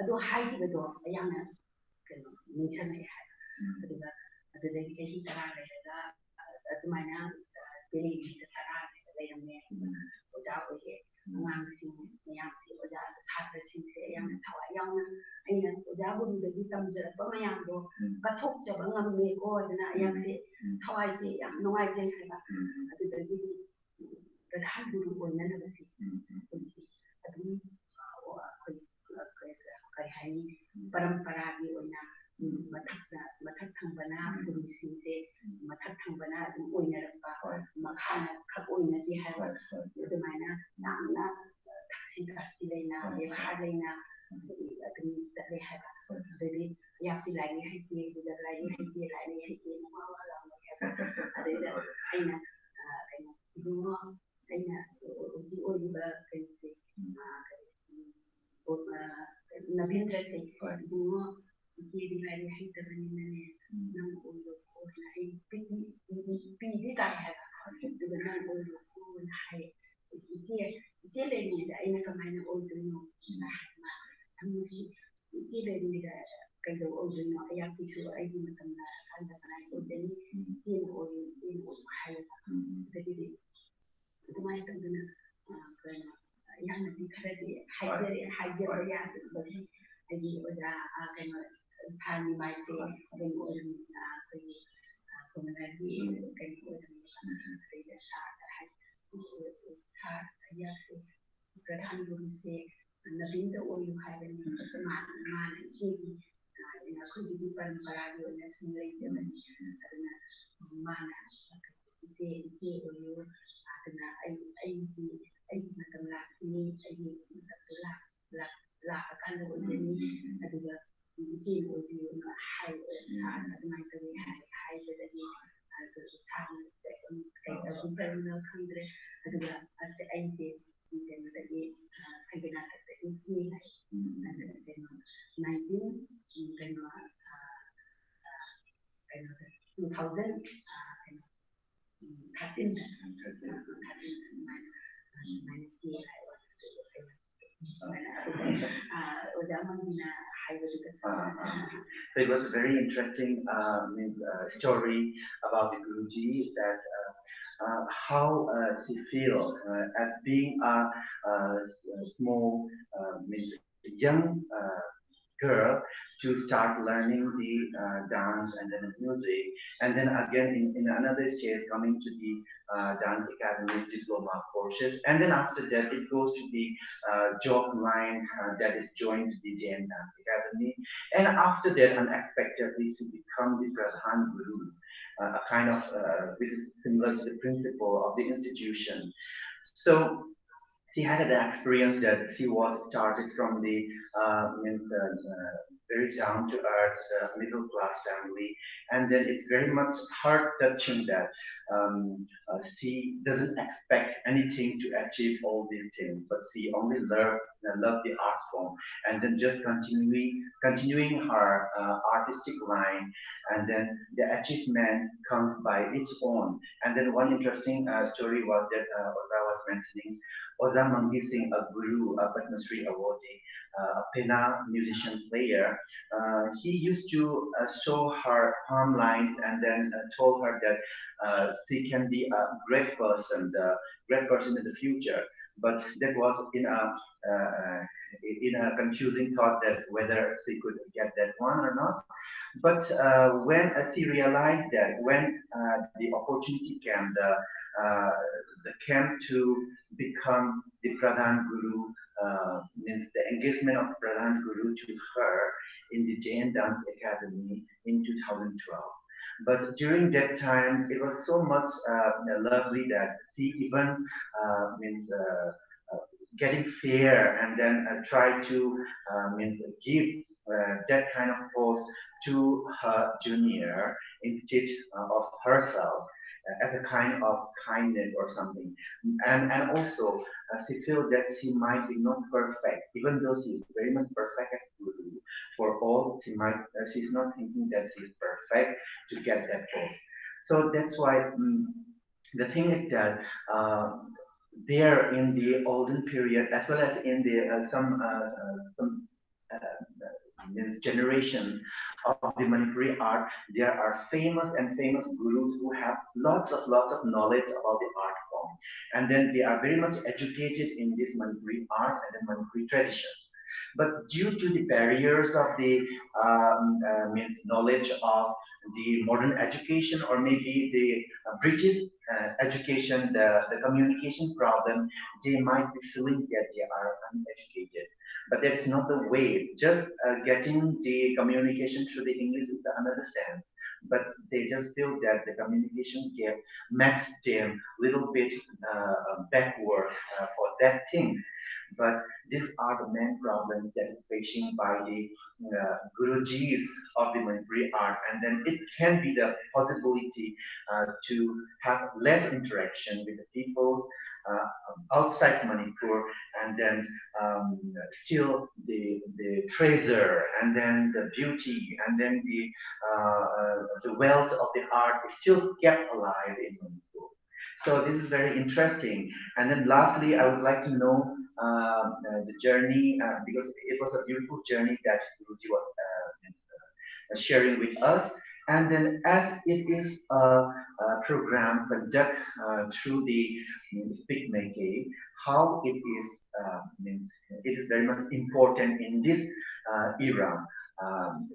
ꯑꯗꯨ ꯍꯥꯏꯈꯤꯕꯗꯣ ꯌꯥꯝꯅ ꯀꯩꯅꯣ ꯅꯤꯡꯁꯤꯡꯉꯛꯑꯦ ꯍꯥꯏꯕ ꯑꯗꯨꯒ ꯑꯗꯨꯗꯒꯤ ꯆꯍꯤ 10 ꯂꯩꯔꯒ ꯑꯗꯨꯃꯥꯏꯅ ꯄꯦꯔꯦꯒꯤꯗ 10 ꯂꯩꯔꯝꯃꯦ ꯑꯣꯖꯥ ꯑꯣꯏꯌꯦ ꯑꯉꯥꯡꯁꯤꯡ ꯃꯌꯥꯝꯁꯦ ꯑꯣꯖꯥ ꯁꯥꯇ꯭ꯔꯁꯤꯡꯁꯦ ꯌꯥꯝꯅ ꯊꯋꯥꯏ ꯌꯥꯎꯅ ꯑꯩꯅ ꯑꯣꯖꯥ ꯒꯨꯔꯨꯗꯒꯤ ꯇꯝꯖꯔꯛꯄ ꯃꯌꯥꯝꯗꯣ ꯀꯠꯊꯣꯛꯆꯕ ꯉꯝꯃꯦꯀꯣ ꯑꯗꯨꯅ ꯑꯩꯍꯥꯛꯁꯦ ꯊꯋꯥꯏꯁꯦ ꯌꯥꯝ ꯅꯨꯡꯉꯥꯏꯖꯩ ꯍꯥꯏꯕ ꯑꯗꯨꯗꯒꯤꯗꯤ ꯄ꯭ꯔꯙꯥꯟ ꯒꯨꯔꯨ ꯑꯣꯏꯅꯅꯕꯁꯦ ꯑꯗꯨꯝ ꯑꯩꯈꯣꯏ ꯀꯔꯤ ꯍꯥꯏꯅꯤ ꯄꯔꯝꯄꯔꯥꯒꯤ ꯑꯣꯏꯅ ꯃꯊꯛ ꯊꯪꯕꯅ ꯒꯨꯔꯨꯁꯤꯡꯁꯦ ꯃꯊꯛ ꯊꯪꯕꯅ ꯑꯗꯨꯝ ꯑꯣꯏꯅꯔꯛꯄ ꯃꯈꯥꯅ ꯈꯛ ꯑꯣꯏꯅꯗꯦ ꯍꯥꯏꯕ ꯑꯗꯨꯃꯥꯏꯅ ꯌꯥꯝꯅ ꯊꯛꯁꯤ ꯈꯥꯁꯤ ꯂꯩꯅ ꯕꯦꯕꯥꯔ ꯂꯩꯅ ꯑꯗꯨꯝ ꯆꯠꯂꯦ ꯍꯥꯏꯕ ꯑꯗꯨꯗꯤ ꯑꯩꯍꯥꯛꯇꯤ ꯂꯥꯏꯔꯤꯛ ꯍꯩꯇꯦ ꯑꯗꯨꯗ ꯂꯥꯏꯔꯤꯛ ꯍꯩꯇꯦ ꯋꯥ ꯍꯥꯏꯕ ꯑꯗꯩꯗ ꯑꯩꯅ ꯀꯩꯅꯣ ꯏꯕꯨꯡꯉꯣ ꯑꯩꯅ ꯍꯧꯖꯤꯛ ꯑꯣꯏꯔꯤꯕ ꯀꯩꯅꯣꯁꯦ ꯅꯕꯦꯟꯗ꯭ꯔꯁꯦ ꯏꯕꯨꯡꯉꯣ ꯏꯆꯦꯗꯤ ꯂꯥꯏꯔꯤꯛ ꯍꯩꯇꯕꯅꯤꯅꯅꯦ ꯅꯪ ꯑꯣꯏꯔꯣꯅ ꯑꯩ ꯄꯤꯗꯤ ꯇꯥꯏ ꯍꯥꯏꯕ ꯑꯗꯨꯒ ꯅꯪ ꯑꯣꯏꯔꯣꯅ ꯍꯥꯏ ꯏꯆꯦ ꯂꯩꯔꯤꯉꯩꯗ ꯑꯩꯅ ꯀꯃꯥꯏꯅ ꯑꯣꯏꯗꯣꯏꯅꯣ ꯊꯝꯃꯣꯁꯤ ꯏꯆꯦ ꯂꯩꯔꯤꯉꯩꯗ ꯀꯩꯗꯧ ꯑꯣꯏꯗꯣꯏꯅꯣ ꯑꯩꯍꯥꯛꯀꯤꯁꯨ ꯑꯩꯒꯤ ꯃꯇꯝꯗ ꯀꯥꯟꯗ ꯀꯃꯥꯏꯅ ꯑꯣꯏꯗꯣꯏꯅꯤ ꯏꯆꯦꯅ ꯑꯣꯏꯌꯨ ꯍꯥꯏꯔꯒ ꯑꯗꯒꯤꯗꯤ ꯑꯗꯨꯃꯥꯏꯅ ꯇꯧꯗꯅ ꯀꯩꯅꯣ ꯌꯥꯝꯅꯗꯤ ꯈꯔꯗꯤ ꯍꯥꯏꯖꯕ ꯌꯥꯗꯕꯒꯤ ꯑꯩꯒꯤ ꯑꯣꯖꯥ ꯀꯩꯅꯣ ꯁꯥꯔꯒꯤ ꯃꯥꯏꯁꯦ ꯀꯩꯅꯣ ꯑꯣꯏꯔꯝꯃꯤꯅ ꯑꯩꯈꯣꯏꯒꯤ ꯀꯣꯃꯅꯔꯒꯤ ꯀꯩꯅꯣ ꯑꯣꯏꯔꯝꯃꯤꯕ ꯑꯗꯩꯗ ꯁꯥꯔꯗ ꯁꯥꯔ ꯑꯩꯍꯥꯛꯁꯦ ꯄ꯭ꯔꯙꯥꯟ ꯒꯨꯔꯨꯁꯦ ꯅꯕꯤꯟꯗ ꯑꯣꯏꯌꯨ ꯍꯥꯏꯕꯅꯤ ꯃꯥꯅ ꯏꯆꯦꯒꯤ ꯑꯩꯈꯣꯏꯒꯤꯗꯤ ꯄꯔꯝꯄꯔꯥꯒꯤ ꯑꯣꯏꯅ ꯁꯨꯝ ꯂꯩꯖꯕꯅꯤ ꯑꯗꯨꯅ ꯃꯥꯅ ꯏꯆꯦ ꯑꯣꯏꯌꯨ ꯑꯗꯨꯅ ꯑꯩꯒꯤ ꯃꯇꯝ ꯂꯥꯛꯈꯤꯅꯤ ꯑꯩꯒꯤ ꯃꯇꯝꯗꯣ ꯂꯥꯛꯑꯀꯥꯟꯗ ꯑꯣꯏꯒꯅꯤ ꯑꯗꯨꯒ ꯏꯆꯦꯅ ꯑꯣꯏꯕꯤꯌꯨꯅ ꯁꯥꯔꯅ ꯑꯗꯨꯃꯥꯏꯅ ꯇꯧꯋꯤ ꯍꯥꯏꯕꯗꯒꯤ ꯁꯥꯔꯅ ꯀꯩꯗꯧꯅꯣ ꯈꯪꯗ꯭ꯔꯦ ꯑꯗꯨꯒ ꯑꯩꯁꯦ ꯀꯩꯅꯣꯗꯒꯤ ꯁꯪꯒꯤꯅꯥꯊꯛꯇꯒꯤ ꯍꯥꯏ ꯀꯩꯅꯣ 2013 ꯑꯣꯖꯥ ꯃꯪꯒꯤꯅ ꯍꯥꯏꯕꯗꯨꯗ
So it was a very interesting story about the Guruji that how she feel as being a small means young girl to start learning the dance and then the music, and then again in another stage coming to the dance academies diploma courses, and then after that it goes to the job line that is joined to the JN Dance Academy, and after that unexpectedly she become the Pradhan Guru, a kind of this is similar to the principle of the institution. So she had an experience that she was started from the very down to earth middle class family, and then it's very much heart touching that she doesn't expect anything to achieve all these things, but she only love the art form, and then just continuing her artistic line, and then the achievement comes by its own. And then one interesting story was that as I was mentioning, Oza Mangi Singh, a guru, a Padma Shri awardee, a Pena musician player, he used to show her palm lines and then told her that she can be a great person in the future. But that was in a confusing thought that whether she could get that one or not. But when she realized that when the opportunity came, the came to become the Pradhan Guru, means the engagement of Pradhan Guru to her in the Jain Dance Academy in 2012. But during that time, it was so much lovely that she even means getting fair and then try to means give that kind of post to her junior instead of herself as a kind of kindness or something. And also she felt that she might be not perfect, even though she is very much perfect as Guru. For all, she's not thinking that she's perfect to get that post. So that's why the thing is that there in the olden period, as well as in the some means generations of the Manipuri art, there are famous gurus who have lots of knowledge about the art form, and then they are very much educated in this Manipuri art and the Manipuri traditions. But due to the barriers of the means knowledge of the modern education, or maybe the British education, the communication problem, they might be feeling that they are uneducated. But that's not the way. Just getting the communication through the English is the another sense. But they just feel that the communication gap makes them a little bit backward for that thing. But these are the main problems that is facing by the Gurujis of the Manipuri art, and then it can be the possibility to have less interaction with the peoples outside Manipur, and then still the treasure, and then the beauty, and then the wealth of the art is still kept alive in Manipur. So this is very interesting. And then lastly, I would like to know the journey, because it was a beautiful journey that Lucy was sharing with us. And then as it is a program conducted through the SPIC MACAY, how it is means it is very much important in this era.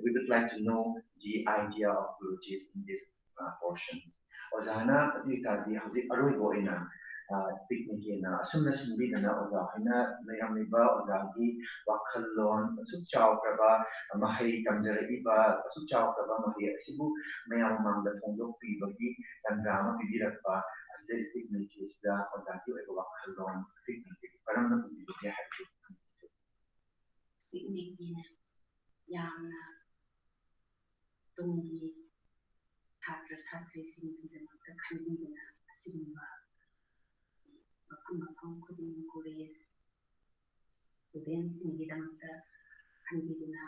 We would like to know the idea of Gurujis in this portion. Ozana di hazik aroi boina speak MACAYna asumna sinbidana oza haina layamliba ozagi wakhalon asuk chawkraba mahai tamjaraiba asuk chawkraba mahai asibu mayam mangda phongdokpibagi tanza ama pibirakpa asde speak MACAYsida ozagi oiba wakhalon speak MACAY karamna pibibagi haibdu
Speak MACAYna yamna tunggi ꯁꯥꯇ꯭ꯔ-ꯁꯥꯇ꯭ꯔꯤꯁꯤꯡꯒꯤꯗꯃꯛꯇ ꯈꯟꯕꯤꯗꯨꯅ ꯑꯁꯤꯒꯨꯝꯕ ꯃꯐꯝ ꯈꯨꯗꯤꯡ college ꯁ꯭ꯇꯨꯗꯦꯟꯠꯁꯤꯡꯒꯤꯗꯃꯛꯇ ꯈꯟꯕꯤꯗꯨꯅ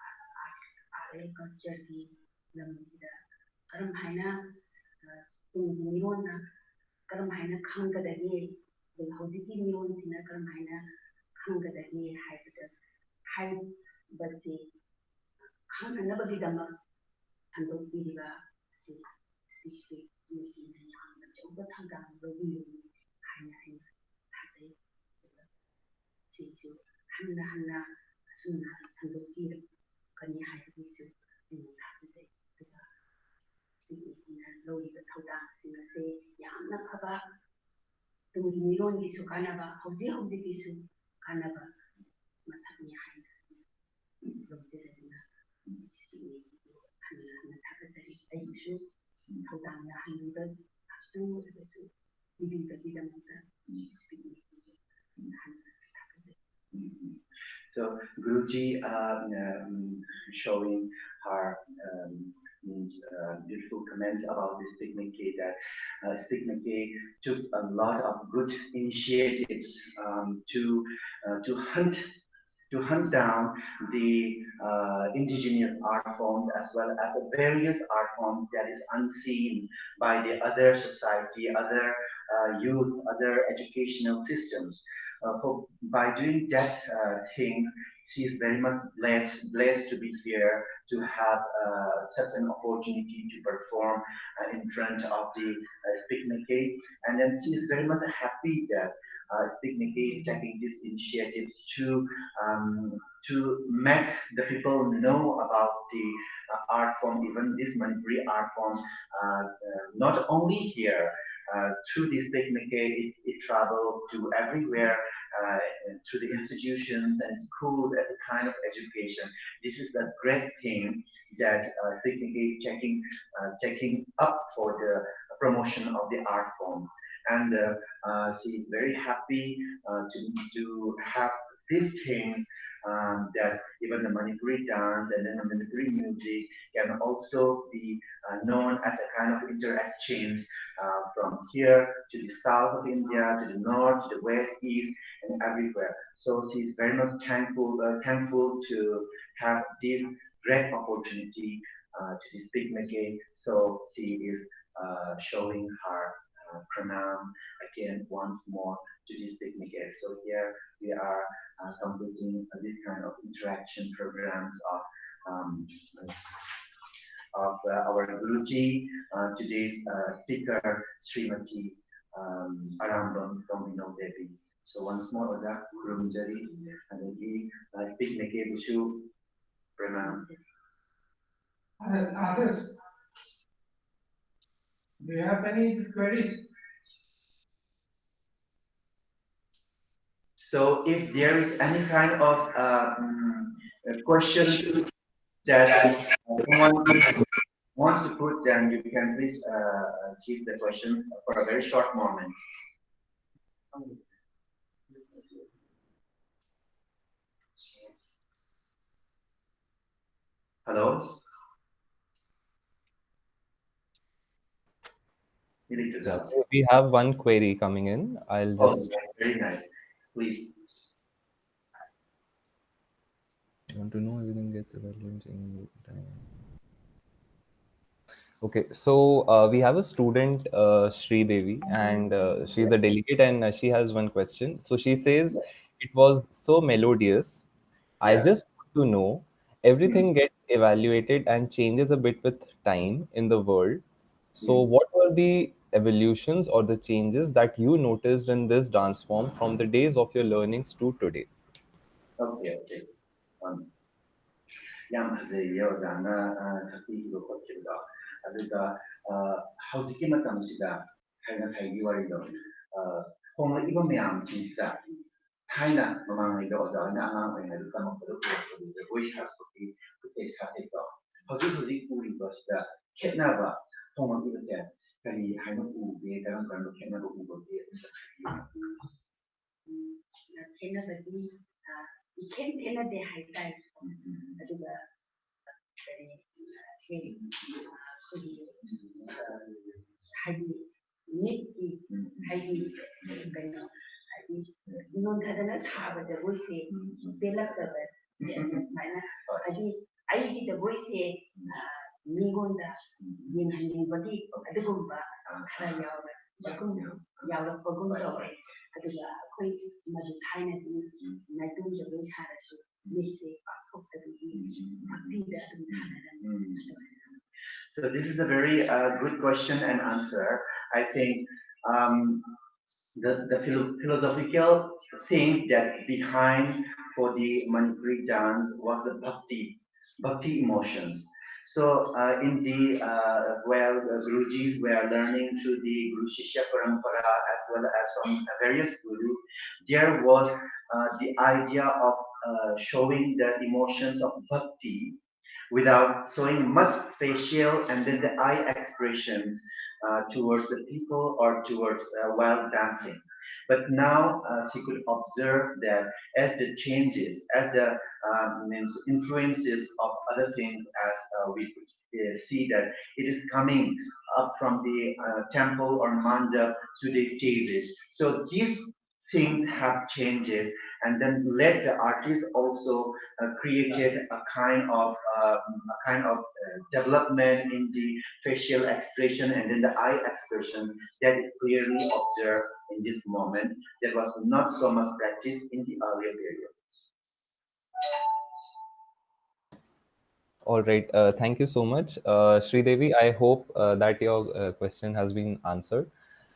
art and ꯀꯜꯆꯔꯒꯤ ꯂꯝꯁꯤꯗ ꯀꯔꯝ ꯍꯥꯏꯅ ꯇꯨꯡꯒꯤ ꯃꯤꯔꯣꯟꯅ ꯀꯔꯝ ꯍꯥꯏꯅ ꯈꯪꯒꯗꯒꯦ, ꯑꯗꯨꯒ ꯍꯧꯖꯤꯛꯀꯤ ꯃꯤꯔꯣꯟꯁꯤꯅ ꯀꯔꯝ ꯍꯥꯏꯅ ꯈꯪꯒꯗꯒꯦ ꯍꯥꯏꯕꯁꯤ ꯈꯪꯅꯅꯕꯒꯤꯗꯃꯛ ꯁꯟꯗꯣꯛꯄꯤꯔꯤꯕ ꯑꯁꯤ SPIC MACAYꯅ ꯌꯥꯝꯅ ꯑꯆꯧꯕ ꯊꯧꯗꯥꯡ ꯂꯧꯕꯤꯔꯤ ꯍꯥꯏꯅ ꯑꯩꯅ ꯊꯥꯖꯩ. ꯑꯗꯨꯒ ꯁꯤꯁꯨ ꯍꯟꯅ ꯑꯁꯨꯝꯅ ꯁꯟꯗꯣꯛꯄꯤꯔꯛꯀꯅꯤ ꯍꯥꯏꯕꯒꯤꯁꯨ ꯑꯩꯅ ꯊꯥꯖꯩ. ꯑꯗꯨꯒ SPIC MACAYꯅ ꯂꯧꯔꯤꯕ ꯊꯧꯗꯥꯡꯁꯤꯡ ꯑꯁꯤ ꯌꯥꯝꯅ ꯐꯕ, ꯇꯨꯡꯒꯤ ꯃꯤꯔꯣꯟꯒꯤꯁꯨ ꯀꯥꯟꯅꯕ, ꯍꯧꯖꯤꯛꯀꯤꯁꯨ ꯀꯥꯟꯅꯕ ꯃꯁꯛꯅꯤ ꯍꯥꯏꯅ ꯂꯧꯖꯔꯗꯨꯅ SPIC MACAYꯕꯨ hanya thakazari ayisu thawdang yahangiba khastang oirabassu pibibagidamata SPIC MACAY hanya thakazari.
So Guruji showing her means beautiful comments about this SPIC MACAY, that SPIC MACAY took a lot of good initiatives to hunt down the indigenous art forms, as well as the various art forms that is unseen by the other society, other youth, other educational systems. By doing that thing, she is very much blessed to be here, to have such an opportunity to perform in front of the SPIC MACAY. And then she is very much happy that SPIC MACAY is taking these initiatives to make the people know about the art form, even this Manipuri art form, not only here. Through this SPIC MACAY, it travels to everywhere, to the institutions and schools as a kind of education. This is a great thing that SPIC MACAY is taking up for the promotion of the art forms. And she is very happy to have these things, that even the Manipuri dance and then the Manipuri music can also be known as a kind of interactions from here to the south of India, to the north, to the west, east, and everywhere. So she's very much thankful to have this great opportunity to speak MACAY. So she is showing her pranam again once more to this SPIC MACAY. So here we are completing this kind of interaction programs of our Guruji, today's speaker, Srimati Arambam Tombino Devi. So once more, Oza Kurumjari, and we SPIC MACAY Vishu Pranam.
Others, do you have any queries?
So if there is any kind of question that someone wants to put, then you can please keep the questions for a very short moment. Hello?
Yeah, we have one query coming in. I'll just.
Oh, very nice. Please.
I want to know everything gets evaluated in time. Okay, so we have a student, Sri Devi, and she's a delegate, and she has one question. So she says, it was so melodious. I
Yeah.
just want to know, everything gets evaluated and changes a bit with time in the world. So what were the evolutions or the changes that you noticed in this dance form from the days of your learnings to today?
Okay. ꯌꯥꯝ ꯐꯖꯩꯌꯦ ꯑꯣꯖꯥꯅ ꯁꯛꯄꯤꯈꯤꯕ ꯈꯣꯠꯈꯤꯕꯗꯣ ꯑꯗꯨꯒ ꯍꯧꯖꯤꯛꯀꯤ ꯃꯇꯝꯁꯤꯗ ꯉꯁꯥꯏꯒꯤ ꯋꯥꯔꯤꯗꯣ ꯍꯣꯡꯂꯛꯏꯕ ꯃꯌꯥꯝꯁꯤꯡꯁꯤꯗ ꯊꯥꯏꯅ ꯃꯃꯥꯡꯉꯩꯗ ꯑꯣꯖꯥ ꯍꯣꯏꯅ ꯑꯉꯥꯡ ꯑꯣꯏꯔꯤꯉꯩꯗ ꯇꯝꯃꯛꯄꯗ ꯎꯔꯛꯄꯗ ꯖꯒꯣꯏ ꯁꯥꯔꯛꯄꯒꯤ ꯈꯨꯠꯊꯦꯛ ꯁꯥꯊꯦꯛꯇꯣ ꯍꯧꯖꯤꯛ ꯎꯔꯤꯕꯁꯤꯗ ꯈꯦꯠꯅꯕ ꯍꯣꯡꯂꯛꯏꯕꯁꯦ ꯀꯔꯤ ꯍꯥꯏꯅ ꯎꯒꯦ ꯀꯔꯝ ꯀꯔꯝꯕ ꯈꯦꯠꯅꯕ ꯎꯕꯒꯦ
ꯈꯦꯠꯅꯕꯗꯤ ꯏꯈꯦꯟ ꯈꯦꯠꯅꯗꯦ ꯍꯥꯏꯇꯥꯔꯦ ꯑꯗꯨꯒ ꯀꯔꯤ ꯑꯩꯈꯣꯏꯒꯤ ꯍꯥꯏꯗꯤ ꯃꯤꯠꯀꯤ ꯍꯥꯏꯗꯤ ꯀꯩꯅꯣ ꯍꯥꯏꯗꯤ ꯅꯣꯟꯊꯗꯅ ꯁꯥꯕ ꯖꯒꯣꯏꯁꯦ ꯄꯦꯜꯂꯛꯇꯕ ꯁꯨꯃꯥꯏꯅ ꯍꯥꯏꯗꯤ ꯑꯩꯒꯤ ꯖꯒꯣꯏꯁꯦ ꯃꯤꯉꯣꯟꯗ ꯌꯦꯡꯍꯟꯅꯤꯡꯕꯒꯤ ꯑꯗꯨꯒꯨꯝꯕ ꯈꯔ ꯌꯥꯎꯔꯛꯄꯒꯨꯝ ꯇꯧꯋꯦ ꯑꯗꯨꯒ ꯑꯩꯈꯣꯏ ꯃꯗꯨ ꯊꯥꯏꯅꯗꯤ ꯅꯥꯏꯇꯣꯝ ꯖꯒꯣꯏ ꯁꯥꯔꯁꯨ ꯃꯤꯠꯁꯦ ꯄꯥꯛꯊꯣꯛꯇꯕꯒꯤ ꯚꯛꯇꯤꯗ ꯑꯗꯨꯝ ꯁꯥꯟꯅꯔꯝꯃꯤ.
So this is a very good question and answer. I think the philosophical thing that behind for the Manipuri dance was the bhakti emotions. So in the Gurujis were learning through the Guru Shishya Parampara as well as from various gurus. There was the idea of showing the emotions of bhakti without showing much facial and then the eye expressions towards the people or towards while dancing. But now she could observe that as the changes, as the influences of other things, as we could see that it is coming up from the temple or mandap to the stages. So these things have changes, and then let the artist also created a kind of development in the facial expression and in the eye expression that is clearly observed in this moment. That was not so much practiced in the earlier period.
All right. Thank you so much, Sri Devi. I hope that your question has been answered.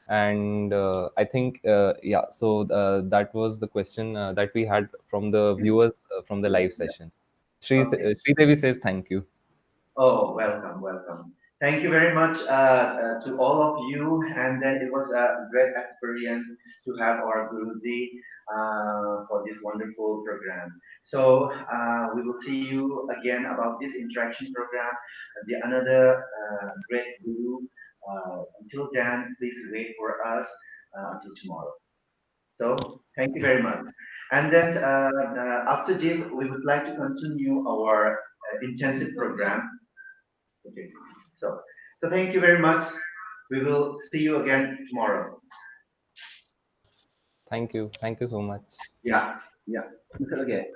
And I think yeah, so that was the question that we had from the viewers from the live session.
Okay.
Sri Devi says thank you.
Oh, welcome, welcome. Thank you very much to all of you. And then it was a great experience to have our Guruji for this wonderful program. So we will see you again about this interaction program, the another great Guru. Until then, please wait for us until tomorrow. So thank you very much. And then after this, we would like to continue our intensive program. Okay. So, so thank you very much. We will see you again tomorrow.
Thank you so much.
Yeah, yeah. Until again.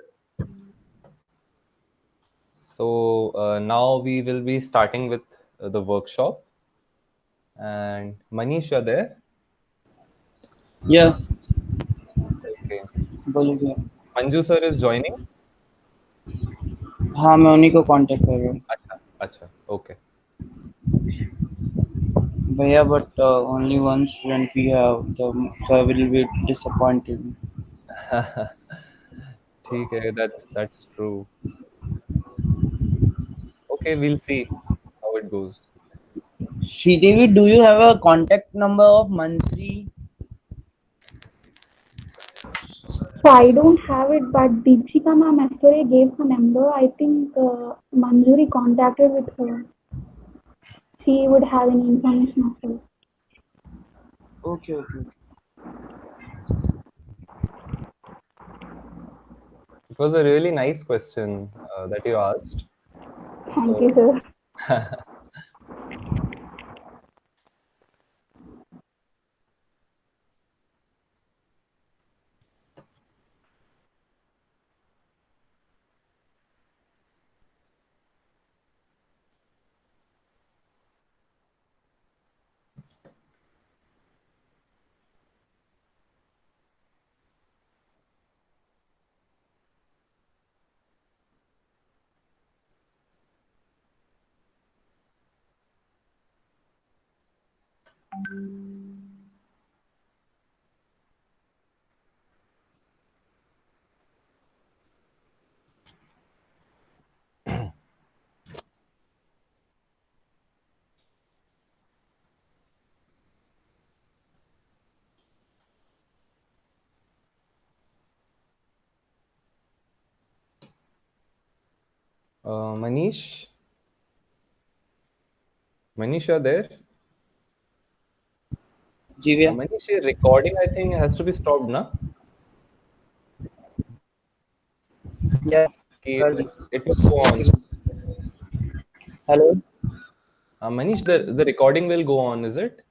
So now we will be starting with the workshop. And Manish, you're there?
Yeah,
Okay.
बोलिए.
Manju sir is joining.
हाँ मैं उन्हीं को contact कर रहा हूँ
Acha, acha. Okay.
भैया, but only one student we have, so I will be disappointed.
ठीक है, that's true. Okay, we'll see how it goes.
Sridevi, do you have a contact number of Mansi?
So I don't have it, but Deepshika ma'am yesterday gave her number. I think Manjuri contacted with her. She would have any information of her.
Okay, okay.
It was a really nice question that you asked.
Thank
So,
you, sir.
Manish, you're there?
जी भैया.
Manish, your recording I think has to be stopped, na?
Yeah,
Okay,
कर दी.
it will go on.
Hello.
Manish, the recording will go on, is it?